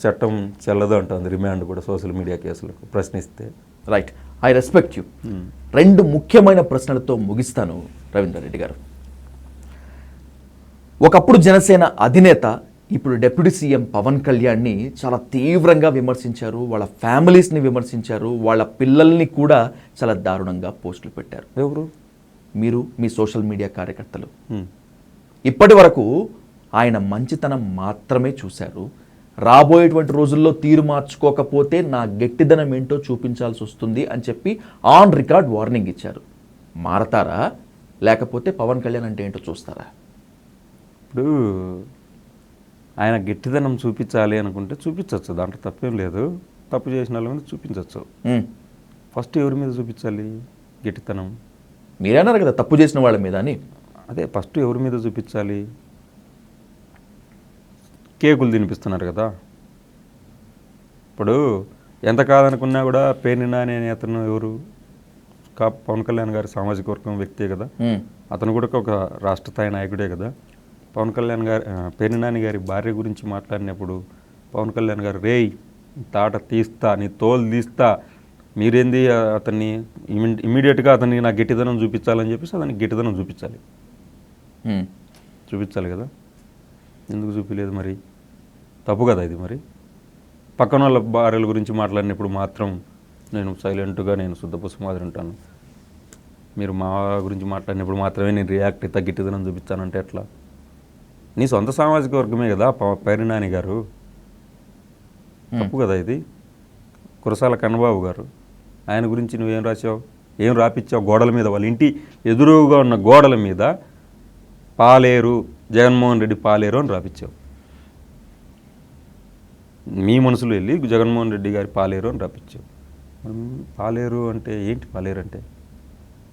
చట్టం చెల్లదు అంటుంది, రిమాండ్ కూడా సోషల్ మీడియా కేసులకు ప్రశ్నిస్తే. Right, I respect you. 2 ముఖ్యమైన ప్రశ్నలతో ముగిస్తాను రవీందర్ రెడ్డి గారు. ఒకప్పుడు జనసేన అధినేత, ఇప్పుడు డిప్యూటీ సీఎం పవన్ కళ్యాణ్ని చాలా తీవ్రంగా విమర్శించారు, వాళ్ళ ఫ్యామిలీస్ని విమర్శించారు, వాళ్ళ పిల్లల్ని కూడా చాలా దారుణంగా పోస్టులు పెట్టారు. ఎవరు? మీరు, మీ సోషల్ మీడియా కార్యకర్తలు. ఇప్పటి వరకు ఆయన మంచితనం మాత్రమే చూశారు. రాబోయేటువంటి రోజుల్లో తీరు మార్చుకోకపోతే నా గట్టిదనం ఏంటో చూపించాల్సి వస్తుంది అని చెప్పి ఆన్ రికార్డ్ వార్నింగ్ ఇచ్చారు. మారతారా, లేకపోతే పవన్ కళ్యాణ్ అంటే ఏంటో చూస్తారా? ఇప్పుడు ఆయన గట్టిదనం చూపించాలి అనుకుంటే చూపించవచ్చు, దాంట్లో తప్పేం లేదు. తప్పు చేసిన వాళ్ళ మీద చూపించవచ్చు. ఫస్ట్ ఎవరి మీద చూపించాలి గట్టితనం? మీరే అన్నారు కదా తప్పు చేసిన వాళ్ళ మీద అని. అదే ఫస్ట్ ఎవరి మీద చూపించాలి? కేకులు తినిపిస్తున్నారు కదా. ఇప్పుడు ఎంత కాదనుకున్నా కూడా పేర్ని నాని అనే అతను ఎవరు? పవన్ కళ్యాణ్ గారి సామాజిక వర్గం వ్యక్తే కదా. అతను కూడా ఒక రాష్ట్ర స్థాయి నాయకుడే కదా. పవన్ కళ్యాణ్ గారి పేర్ని నాని గారి భార్య గురించి మాట్లాడినప్పుడు పవన్ కళ్యాణ్ గారు, రేయ్ తాట తీస్తా, నీ తోలు తీస్తా, మీరేంది అతన్ని ఇమీడియట్గా అతన్ని నా గట్టిదనం చూపించాలని చెప్పేసి అతనికి గట్టిదనం చూపించాలి కదా. ఎందుకు చూపించలేదు మరి? తప్పు కదా ఇది. మరి పక్కన వాళ్ళ భార్యల గురించి మాట్లాడినప్పుడు మాత్రం నేను సైలెంట్గా నేను శుద్ధపుస్తకం మాదిరి ఉంటాను, మీరు మా గురించి మాట్లాడినప్పుడు మాత్రమే నేను రియాక్ట్ అయితే గట్టిదనం చూపించానంటే ఎట్లా? నీ సొంత సామాజిక వర్గమే కదా పేర్ని నాని గారు. తప్పు కదా ఇది. కురసాల కన్నబాబు గారు, ఆయన గురించి నువ్వేం రాసావు, ఏం రాపిచ్చావు? గోడల మీద, వాళ్ళ ఇంటి ఎదురుగా ఉన్న గోడల మీద పాలేరు, జగన్మోహన్ రెడ్డి పాలేరు అని రాపిచ్చావు. మీ మనసులో వెళ్ళి జగన్మోహన్ రెడ్డి గారి పాలేరు అని రప్పించావు. పాలేరు అంటే ఏంటి? పాలేరు అంటే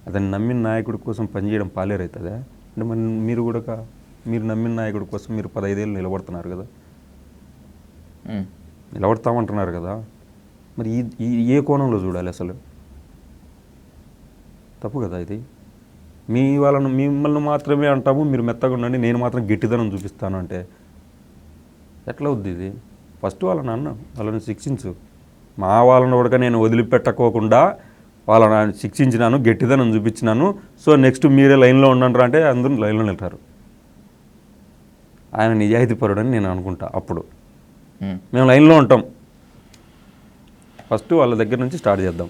అతన్ని నమ్మిన నాయకుడి కోసం పనిచేయడం పాలేరు అవుతుందా? అంటే మరి మీరు నమ్మిన నాయకుడి కోసం మీరు 15 ఏళ్ళు నిలబడుతున్నారు కదా, నిలబడతామంటున్నారు కదా, మరి ఈ ఏ కోణంలో చూడాలి అసలు? తప్పు కదా ఇది. మిమ్మల్ని మాత్రమే అంటాము, మీరు మెత్తగా ఉండండి, నేను మాత్రం గట్టిదనం చూపిస్తాను అంటే ఎట్లా అవుద్ది ఇది? ఫస్ట్ వాళ్ళని శిక్షించు. మా వాళ్ళని కూడా నేను వదిలిపెట్టకోకుండా వాళ్ళని శిక్షించినాను, గట్టిదనం చూపించినాను, సో నెక్స్ట్ మీరే లైన్లో ఉండండి అంటే అందరూ లైన్లో నిలుతారు. ఆయన నిజాయితీపరుడని నేను అనుకుంటా. అప్పుడు మేము లైన్లో ఉంటాం. ఫస్ట్ వాళ్ళ దగ్గర నుంచి స్టార్ట్ చేద్దాం.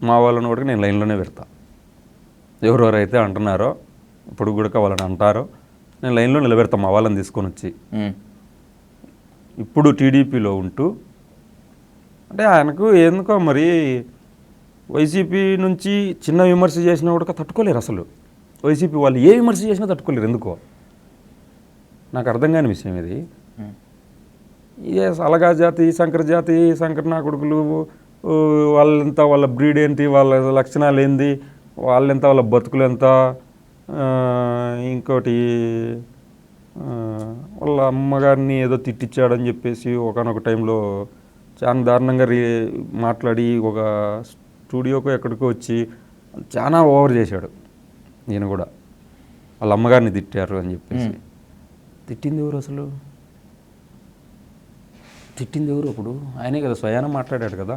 మా వాళ్ళని కూడా నేను లైన్లోనే పెడతా. ఎవరెవరైతే అంటున్నారో ఇప్పుడు కూడా వాళ్ళని అంటారో నేను లైన్లో నిలబెడతాం మా వాళ్ళని తీసుకొని వచ్చి. ఇప్పుడు టీడీపీలో ఉంటూ అంటే ఆయనకు ఎందుకో మరి వైసీపీ నుంచి చిన్న విమర్శ చేసినా కూడా తట్టుకోలేరు అసలు. వైసీపీ వాళ్ళు ఏ విమర్శ చేసినా తట్టుకోలేరు. ఎందుకో నాకు అర్థం కాని విషయం ఇది. ఇదే అలగా జాతి, శంకర్ నా కొడుకులు వాళ్ళెంత, వాళ్ళ బ్రీడ్ ఏంటి, వాళ్ళ లక్షణాలు ఏంది, వాళ్ళెంత, వాళ్ళ బతుకులు ఎంత, ఇంకోటి వాళ్ళ అమ్మగారిని ఏదో తిట్టించాడని చెప్పేసి ఒకనొక టైంలో చాలా దారుణంగా మాట్లాడి ఒక స్టూడియోకో ఎక్కడికో వచ్చి చాలా ఓవర్ చేశాడు. నేను కూడా వాళ్ళ అమ్మగారిని తిట్టారు అని చెప్పేసి. తిట్టింది ఎవరు అసలు? తిట్టింది ఎవరు? అప్పుడు ఆయనే కదా స్వయాన మాట్లాడాడు కదా,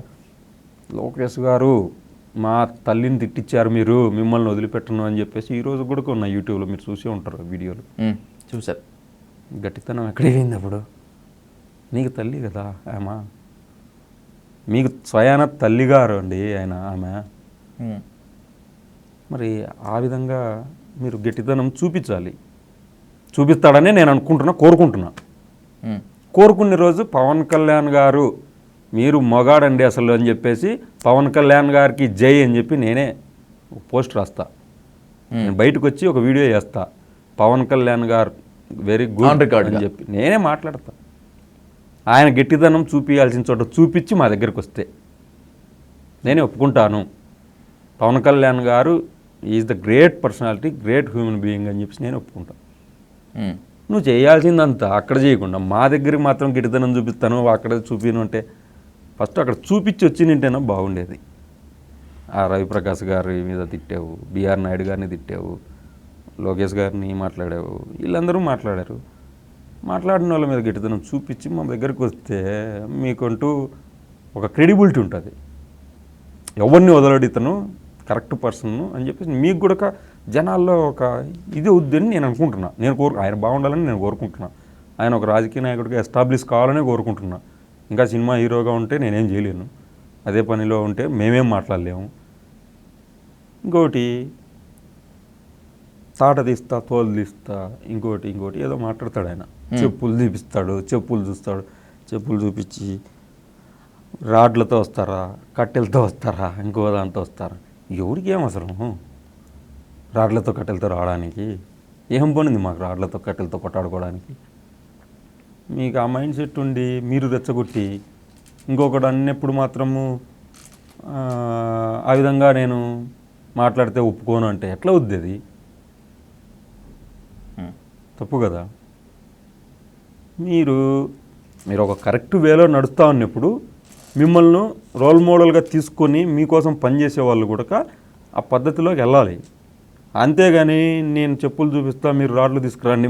లోకేష్ గారు మా తల్లిని తిట్టించారు మీరు, మిమ్మల్ని వదిలిపెట్టను అని చెప్పేసి. ఈరోజు కూడా ఉన్న యూట్యూబ్లో మీరు చూసే ఉంటారు వీడియోలు, చూసారు. గట్టితనం ఎక్కడిపోయింది అప్పుడు? నీకు తల్లి కదా ఆమె, మీకు స్వయాన తల్లిగారు అండి ఆమె. మరి ఆ విధంగా మీరు గట్టితనం చూపించాలి. చూపిస్తాడని నేను కోరుకుంటున్నా. కోరుకునే రోజు పవన్ కళ్యాణ్ గారు మీరు మొగాడండి అసలు అని చెప్పేసి పవన్ కళ్యాణ్ గారికి జై అని చెప్పి నేనే పోస్ట్ రాస్తా. నేను బయటకు వచ్చి ఒక వీడియో చేస్తా, పవన్ కళ్యాణ్ గారు వెరీ గుడ్ అని చెప్పి నేనే మాట్లాడతా. ఆయన గట్టిదనం చూపించాల్సిన చోట చూపించి మా దగ్గరికి వస్తే నేనే ఒప్పుకుంటాను. పవన్ కళ్యాణ్ గారు is the great personality, great human being అని చెప్పేసి నేను ఒప్పుకుంటాను. నువ్వు చేయాల్సిందంతా అక్కడ చేయకుండా మా దగ్గరికి మాత్రం గిటితనం చూపిస్తాను, అక్కడ చూపిను అంటే ఫస్ట్ అక్కడ చూపించి వచ్చి నింటేనా బాగుండేది. ఆ రవిప్రకాష్ గారి మీద తిట్టావు, బిఆర్ నాయుడు గారిని తిట్టావు, లోకేష్ గారిని మాట్లాడావు, వీళ్ళందరూ మాట్లాడారు. మాట్లాడిన వాళ్ళ మీద గిటితనం చూపించి మా దగ్గరికి వస్తే మీకంటూ ఒక క్రెడిబిలిటీ ఉంటుంది. ఎవరిని వదలడితను కరెక్ట్ పర్సన్ అని చెప్పేసి మీకు కూడా జనాల్లో ఒక ఇది వద్దని నేను అనుకుంటున్నా. ఆయన బాగుండాలని నేను కోరుకుంటున్నా. ఆయన ఒక రాజకీయ నాయకుడిగా ఎస్టాబ్లిష్ కావాలని కోరుకుంటున్నా. ఇంకా సినిమా హీరోగా ఉంటే నేనేం చేయలేను, అదే పనిలో ఉంటే మేమేం మాట్లాడలేము. ఇంకోటి తాట తీస్తా, తోలు తీస్తా, ఇంకోటి ఏదో మాట్లాడతాడు ఆయన. చెప్పులు తీపిస్తాడు, చెప్పులు చూస్తాడు, చెప్పులు చూపించి రాడ్లతో వస్తారా, కట్టెలతో వస్తారా, ఇంకో దాంతో వస్తారా? ఎవరికి ఏం అవసరం రాడ్లతో కట్టెలతో రావడానికి? ఏం పనింది మాకు రాడ్లతో కట్టెలతో కొట్టాడుకోవడానికి? మీకు ఆ మైండ్ సెట్ ఉండి మీరు రెచ్చగొట్టి ఇంకొకటి అన్నప్పుడు మాత్రము ఆ విధంగా నేను మాట్లాడితే ఒప్పుకోను అంటే ఎట్లా వద్దు? అది తప్పు కదా. మీరు ఒక కరెక్ట్ వేలో నడుస్తూ ఉన్నప్పుడు మిమ్మల్ని రోల్ మోడల్గా తీసుకొని మీకోసం పనిచేసే వాళ్ళు కూడా ఆ పద్ధతిలోకి వెళ్ళాలి. అంతేగాని నేను చెప్పులు చూపిస్తా, మీరు రాడ్లు తీసుకురండి,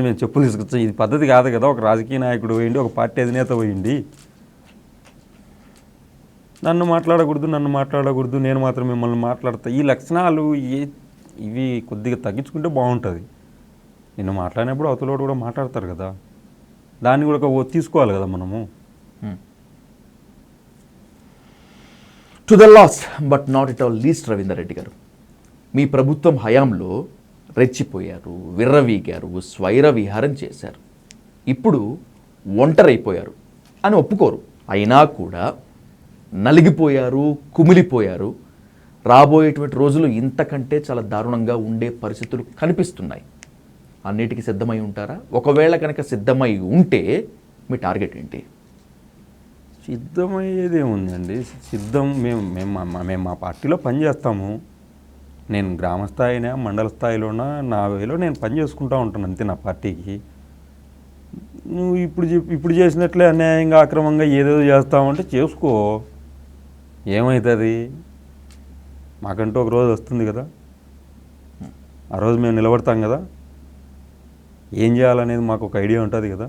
మేము చెప్పులు తీసుకొచ్చాం, ఇది పద్ధతి కాదు కదా. ఒక రాజకీయ నాయకుడు పోయింది, ఒక పార్టీ అధినేత పోయింది, నన్ను మాట్లాడకూడదు, నేను మాత్రం మిమ్మల్ని మాట్లాడతా. ఈ లక్షణాలు ఇవి కొద్దిగా తగ్గించుకుంటే బాగుంటుంది. నిన్ను మాట్లాడినప్పుడు అవతలోడు కూడా మాట్లాడతారు కదా, దాన్ని కూడా తీసుకోవాలి కదా మనము. To the last but not it all least Ravinder Reddy గారు, మీ ప్రభుత్వం హయాంలో రెచ్చిపోయారు, విర్రవీగారు, స్వైర విహారం చేశారు, ఇప్పుడు ఒంటరైపోయారు అని ఒప్పుకోరు. అయినా కూడా నలిగిపోయారు, కుమిలిపోయారు. రాబోయేటువంటి రోజులు ఇంతకంటే చాలా దారుణంగా ఉండే పరిస్థితులు కనిపిస్తున్నాయి. అన్నిటికీ సిద్ధమై ఉంటారా? ఒకవేళ కనుక సిద్ధమై ఉంటే మీ టార్గెట్ ఏంటి? సిద్ధమయ్యేది ఏముందండి, సిద్ధం మేము మా పార్టీలో పనిచేస్తాము. నేను గ్రామ స్థాయినా మండల స్థాయిలోనా నా వేలో నేను పని చేసుకుంటూ ఉంటాను అంతే నా పార్టీకి. నువ్వు ఇప్పుడు చేసినట్లే అన్యాయంగా అక్రమంగా ఏదేదో చేస్తామంటే చేసుకో, ఏమవుతుంది? మాకంటూ ఒక రోజు వస్తుంది కదా, ఆ రోజు మేము నిలబడతాం కదా, ఏం చేయాలనేది మాకు ఒక ఐడియా ఉంటుంది కదా,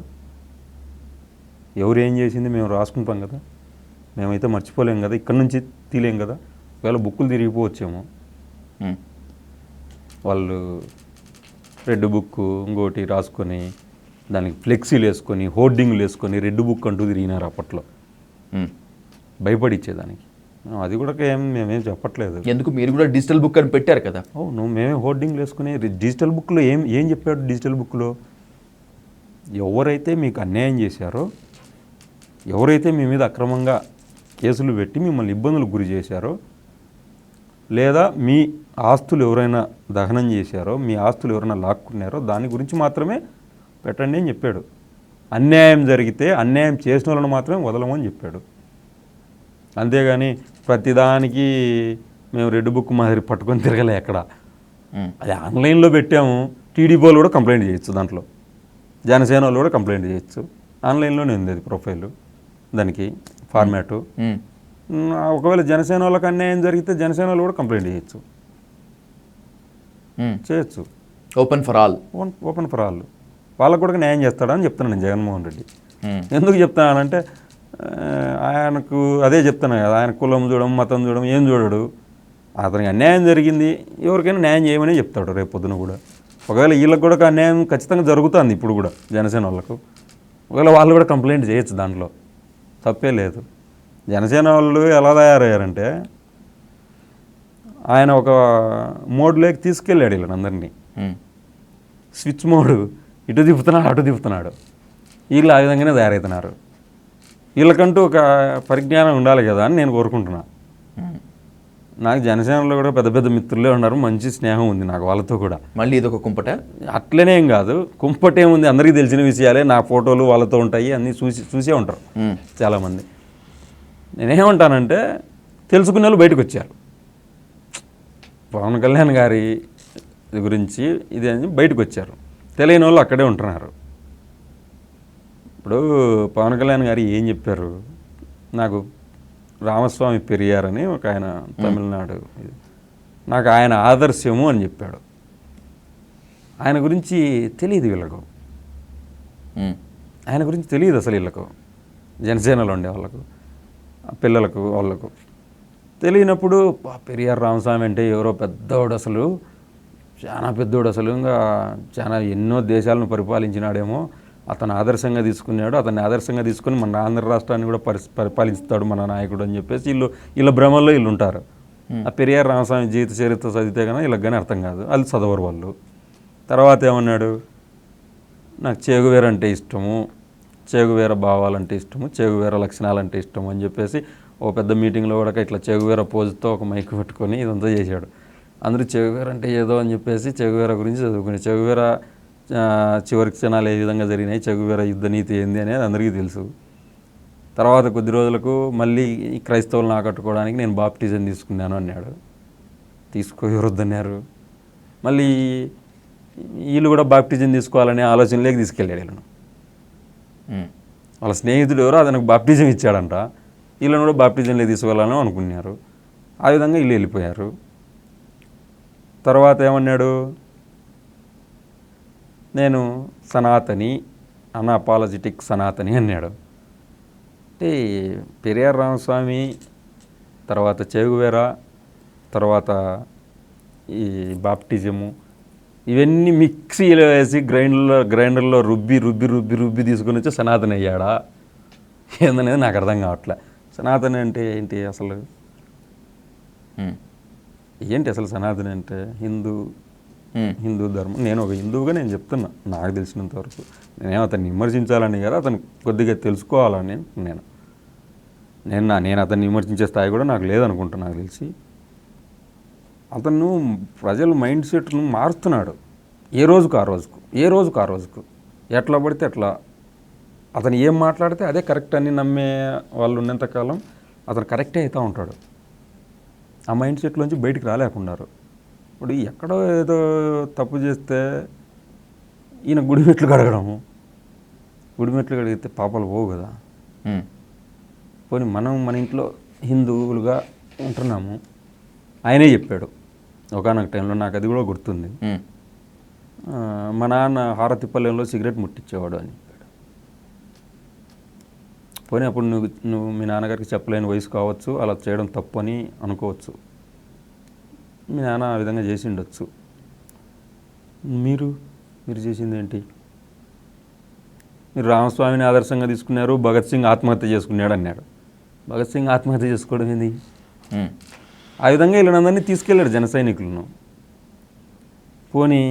ఎవరు ఏం చేసింది మేము రాసుకుంటాం కదా, మేమైతే మర్చిపోలేం కదా, ఇక్కడి నుంచి తీలేం కదా. ఒకవేళ బుక్కులు తిరిగిపోవచ్చేమో, వాళ్ళు రెడ్ బుక్ ఇంకోటి రాసుకొని దానికి ఫ్లెక్సీలు వేసుకొని హోర్డింగ్లు వేసుకొని రెడ్ బుక్ అంటూ తిరిగినారు అప్పట్లో భయపడిచ్చేదానికి. అది కూడా మేమేం చెప్పట్లేదు. ఎందుకు, మీరు కూడా డిజిటల్ బుక్ అని పెట్టారు కదా. అవును, మేమే హోర్డింగ్లు వేసుకుని డిజిటల్ బుక్లో ఏం చెప్పాడు? డిజిటల్ బుక్లో ఎవరైతే మీకు అన్యాయం చేశారో, ఎవరైతే మీ మీద అక్రమంగా కేసులు పెట్టి మిమ్మల్ని ఇబ్బందులకు గురి చేశారో, లేదా మీ ఆస్తులు ఎవరైనా దహనం చేశారో, మీ ఆస్తులు ఎవరైనా లాక్కున్నారో దాని గురించి మాత్రమే పెట్టండి అని చెప్పాడు. అన్యాయం జరిగితే అన్యాయం చేసిన వాళ్ళని మాత్రమే వదలమని చెప్పాడు. అంతేగాని ప్రతిదానికి మేము రెడ్ బుక్ మాదిరి పట్టుకొని తిరగలే ఎక్కడ. అది ఆన్లైన్లో పెట్టాము, టీడీపీ వాళ్ళు కూడా కంప్లైంట్ చేయొచ్చు, దాంట్లో జనసేన వాళ్ళు కూడా కంప్లైంట్ చేయొచ్చు. ఆన్లైన్లోనే ఉంది అది ప్రొఫైల్, దానికి ఫార్మాటు. ఒకవేళ జనసేన వాళ్ళకి అన్యాయం జరిగితే జనసేన వాళ్ళు కూడా కంప్లైంట్ చేయొచ్చు. Open for all. Open for all. వాళ్ళకు కూడా న్యాయం చేస్తాడని చెప్తున్నాను నేను జగన్మోహన్ రెడ్డి. ఎందుకు చెప్తున్నానంటే ఆయనకు అదే చెప్తున్నాను కదా, ఆయన కులం చూడడం మతం చూడడం ఏం చూడడు. అతనికి అన్యాయం జరిగింది, ఎవరికైనా న్యాయం చేయమని చెప్తాడు రేపు పొద్దున కూడా. ఒకవేళ వీళ్ళకి కూడా అన్యాయం ఖచ్చితంగా జరుగుతుంది ఇప్పుడు కూడా జనసేన వాళ్ళకు. ఒకవేళ వాళ్ళు కూడా కంప్లైంట్ చేయొచ్చు, దాంట్లో తప్పే లేదు. జనసేన వాళ్ళు ఎలా తయారయ్యారంటే ఆయన ఒక మోడ్లోకి తీసుకెళ్ళాడు వీళ్ళని, స్విచ్ మోడ్, ఇటు తిప్పుతున్నాడు అటు తిప్పుతున్నాడు. వీళ్ళు ఆ విధంగానే తయారవుతున్నారు. వీళ్ళకంటూ ఒక పరిజ్ఞానం ఉండాలి కదా అని నేను కోరుకుంటున్నా. నాకు జనసేనలో కూడా పెద్ద పెద్ద మిత్రులే ఉన్నారు, మంచి స్నేహం ఉంది నాకు వాళ్ళతో కూడా. మళ్ళీ ఇదొక కుంపట అట్లనేం కాదు, కుంపటేముంది, అందరికీ తెలిసిన విషయాలే. నా ఫోటోలు వాళ్ళతో ఉంటాయి, అన్నీ చూసే ఉంటారు చాలామంది. నేనేమంటానంటే తెలుసుకునే వాళ్ళు బయటకు వచ్చారు. పవన్ కళ్యాణ్ గారి గురించి ఇది అని బయటకు వచ్చారు, తెలియని వాళ్ళు అక్కడే ఉంటున్నారు. ఇప్పుడు పవన్ కళ్యాణ్ గారు ఏం చెప్పారు, నాకు రామస్వామి పెరియార్ అని ఒక ఆయన తమిళనాడు, నాకు ఆయన ఆదర్శము అని చెప్పాడు. ఆయన గురించి తెలియదు వీళ్ళకు, ఆయన గురించి తెలియదు అసలు వీళ్ళకు, జనసేనలో ఉండే వాళ్ళకు, పిల్లలకు వాళ్ళకు తెలియనప్పుడు పెరియార్ రామస్వామి అంటే ఎవరో పెద్దోడు, అసలు చాలా పెద్దోడు, అసలు ఇంకా చాలా ఎన్నో దేశాలను పరిపాలించినాడేమో, అతను ఆదర్శంగా తీసుకున్నాడు, అతన్ని ఆదర్శంగా తీసుకుని మన ఆంధ్ర రాష్ట్రాన్ని కూడా పరిపాలిస్తాడు మన నాయకుడు అని చెప్పేసి వీళ్ళ భ్రమల్లో వీళ్ళు ఉంటారు. ఆ పెరియార్ రామస్వామి జీవిత చరిత్ర చదివితే కన్నా వీళ్ళకి కానీ అర్థం కాదు, అది చదవరు వాళ్ళు. తర్వాత ఏమన్నాడు, నాకు చేగువేర అంటే ఇష్టము, చేగువేర భావాలంటే ఇష్టము, చేగువేర లక్షణాలంటే ఇష్టము అని చెప్పేసి ఓ పెద్ద మీటింగ్లో కూడా ఇట్లా చేగువేర పోజుతో ఒక మైక్ పెట్టుకొని ఇదంతా చేశాడు. అందరూ చెగువేర అంటే ఏదో అని చెప్పేసి చెగువేర గురించి చదువుకుని, చెగువేర చివరి క్షణాలు ఏ విధంగా జరిగినాయి, చెగువేర యుద్ధ నీతి ఏంది అనేది అందరికీ తెలుసు. తర్వాత కొద్ది రోజులకు మళ్ళీ క్రైస్తవులను ఆకట్టుకోవడానికి నేను బాప్టిజం తీసుకున్నాను అన్నాడు. ఎవరొద్దన్నారు, మళ్ళీ వీళ్ళు కూడా బాప్టిజం తీసుకోవాలనే ఆలోచనలోకి తీసుకెళ్ళాడు వీళ్ళను. వాళ్ళ స్నేహితుడు ఎవరో అతనికి బాప్టిజం ఇచ్చాడంట, వీళ్ళని కూడా బాప్టిజంలోకి తీసుకెళ్ళాలని అనుకున్నారు. ఆ విధంగా వీళ్ళు వెళ్ళిపోయారు. తర్వాత ఏమన్నాడు, నేను సనాతని, అన్అపాలజెటిక్ సనాతని అన్నాడు. అంటే పెరియార్ రామస్వామి, తర్వాత చేగువేర, తర్వాత ఈ బాప్టిజము, ఇవన్నీ మిక్సీలో వేసి గ్రైండర్లో రుబ్బి తీసుకొని వచ్చి సనాతని అయ్యాడా ఏందనేది నాకు అర్థం కావట్లే. సనాతని అంటే ఏంటి అసలు, ఏంటి అసలు సనాతని అంటే? హిందూ ధర్మం. నేను ఒక హిందువుగా నేను చెప్తున్నా, నాకు తెలిసినంత వరకు. నేనేమో అతన్ని విమర్శించాలని కదా, అతను కొద్దిగా తెలుసుకోవాలని నేను అతన్ని విమర్శించే స్థాయి కూడా నాకు లేదనుకుంటా. నాకు తెలిసి అతను ప్రజల మైండ్ సెట్ను మారుస్తున్నాడు. ఏ రోజుకు ఆ రోజుకు ఎట్లా పడితే అట్లా అతను ఏం మాట్లాడితే అదే కరెక్ట్ అని నమ్మే వాళ్ళు ఉన్నంతకాలం అతను కరెక్టే అవుతూ ఉంటాడు. ఆ మైండ్ సెట్లోంచి బయటికి రాలేకున్నారు. ఇప్పుడు ఎక్కడో ఏదో తప్పు చేస్తే ఈయన గుడిమెట్లు కడగడము, గుడిమెట్లు కడిగితే పాపాలు పోవు కదా. పోనీ మనం మన ఇంట్లో హిందువులుగా ఉంటున్నాము. ఆయనే చెప్పాడు ఒకనొక టైంలో, నాకు అది కూడా గుర్తుంది. మా నాన్న హారతిపల్లెంలో సిగరెట్ ముట్టించేవాడు అని చెప్పాడు. పోనీ అప్పుడు నువ్వు మీ నాన్నగారికి చెప్పలేని వయసు కావచ్చు, అలా చేయడం తప్పు అని అనుకోవచ్చు. మీ నాన్న ఆ విధంగా చేసి ఉండొచ్చు. మీరు చేసింది ఏంటి? మీరు రామస్వామిని ఆదర్శంగా తీసుకున్నారు, భగత్ సింగ్ ఆత్మహత్య చేసుకున్నాడు అన్నాడు. భగత్ సింగ్ ఆత్మహత్య చేసుకోవడం ఏంది? ఆ విధంగా వీళ్ళందరినీ తీసుకెళ్ళాడు జన సైనికులను. పోనీ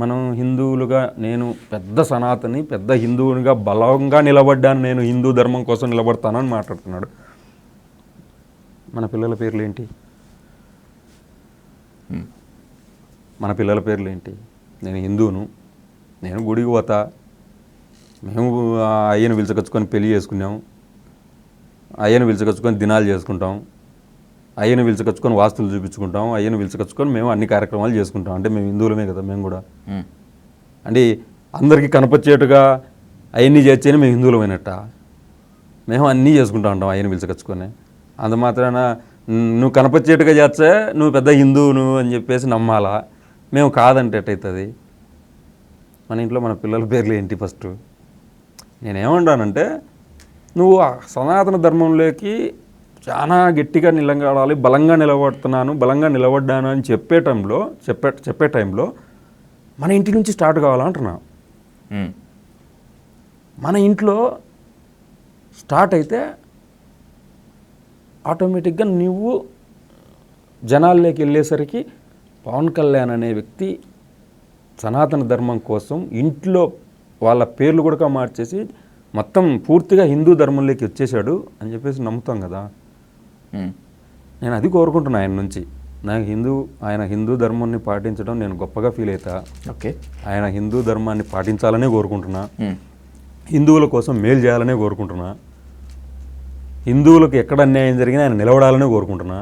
మనం హిందువులుగా, నేను పెద్ద సనాతని, పెద్ద హిందువునిగా బలంగా నిలబడ్డాను, నేను హిందూ ధర్మం కోసం నిలబడతాను అని మాట్లాడుతున్నాడు. మన పిల్లల పేర్లు ఏంటి? నేను హిందువును, నేను గుడికి పోతా, మేము అయ్యను పిలుచుకొచ్చుకొని పెళ్లి చేసుకున్నాము, అయ్యను పిలుచుకొచ్చుకొని దినాలు చేసుకుంటాం, అయ్యను పిలుచుకొచ్చుకొని వాస్తులు చూపించుకుంటాం, అయ్యను పిలుచుకొచ్చుకొని మేము అన్ని కార్యక్రమాలు చేసుకుంటాం. అంటే మేము హిందువులమే కదా మేము కూడా. అంటే అందరికీ కనపచ్చేట్టుగా అవన్నీ చేర్చేని మేము హిందువులమైనట్ట. మేము అన్నీ చేసుకుంటా ఉంటాం అయ్యను పిలుచుకొచ్చుకొని. అంత మాత్రాన నువ్వు కనపచ్చేట్టుగా చేస్తే నువ్వు పెద్ద హిందువును అని చెప్పేసి నమ్మాలా? మేము కాదంటే ఎట్టయితుంది? మన ఇంట్లో మన పిల్లల పేర్లు ఏంటి? ఫస్ట్ నేనేమంటానంటే, నువ్వు ఆ సనాతన ధర్మంలోకి చాలా గట్టిగా నిలబడాలి, బలంగా నిలబడ్డాను అని చెప్పే టైంలో మన ఇంటి నుంచి స్టార్ట్ కావాలంటున్నా. మన ఇంట్లో స్టార్ట్ అయితే ఆటోమేటిక్గా నువ్వు జనాల్లోకి వెళ్ళేసరికి పవన్ కళ్యాణ్ అనే వ్యక్తి సనాతన ధర్మం కోసం ఇంట్లో వాళ్ళ పేర్లు కూడా మార్చేసి మొత్తం పూర్తిగా హిందూ ధర్మంలోకి వచ్చేసాడు అని చెప్పేసి నమ్ముతాం కదా. నేను అది కోరుకుంటున్నా ఆయన నుంచి. ఆయన హిందూ ధర్మాన్ని పాటించడం నేను గొప్పగా ఫీల్ అవుతా. ఓకే, ఆయన హిందూ ధర్మాన్ని పాటించాలనే కోరుకుంటున్నా, హిందువుల కోసం మేలు చేయాలనే కోరుకుంటున్నా, హిందువులకు ఎక్కడ అన్యాయం జరిగినా ఆయన నిలబడాలనే కోరుకుంటున్నా.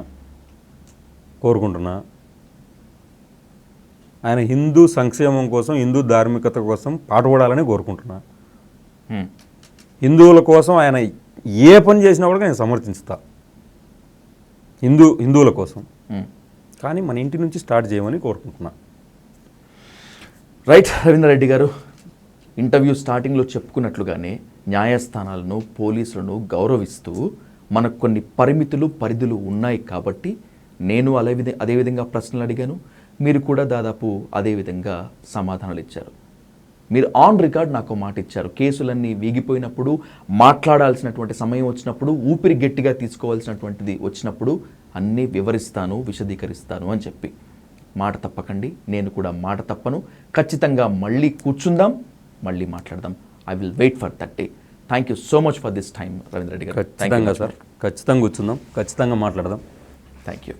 ఆయన హిందూ సంక్షేమం కోసం, హిందూ ధార్మికత కోసం పాటుపడాలని కోరుకుంటున్నా. హిందువుల కోసం ఆయన ఏ పని చేసినా కూడా నేను సమర్థించుతా హిందువుల కోసం. కానీ మన ఇంటి నుంచి స్టార్ట్ చేయమని కోరుకుంటున్నా. రైట్ రవీందర్ రెడ్డి గారు, ఇంటర్వ్యూ స్టార్టింగ్లో చెప్పుకున్నట్లుగానే న్యాయస్థానాలను, పోలీసులను గౌరవిస్తూ మనకు కొన్ని పరిధులు ఉన్నాయి కాబట్టి నేను అదేవిధంగా ప్రశ్నలు అడిగాను, మీరు కూడా దాదాపు అదేవిధంగా సమాధానాలు ఇచ్చారు. మీరు ఆన్ రికార్డ్ నాకు మాట ఇచ్చారు, కేసులన్నీ వీగిపోయినప్పుడు, మాట్లాడాల్సినటువంటి సమయం వచ్చినప్పుడు, ఊపిరి గట్టిగా తీసుకోవాల్సినటువంటిది వచ్చినప్పుడు అన్నీ వివరిస్తాను, విశదీకరిస్తాను అని చెప్పి. మాట తప్పకండి, నేను కూడా మాట తప్పను. ఖచ్చితంగా మళ్ళీ కూర్చుందాం, మళ్ళీ మాట్లాడదాం. I will wait for that day. Thank you so much for this time Ravindra Reddy garu. ఖచ్చితంగా సార్, ఖచ్చితంగా కూర్చుందాం, ఖచ్చితంగా మాట్లాడదాం. Thank you.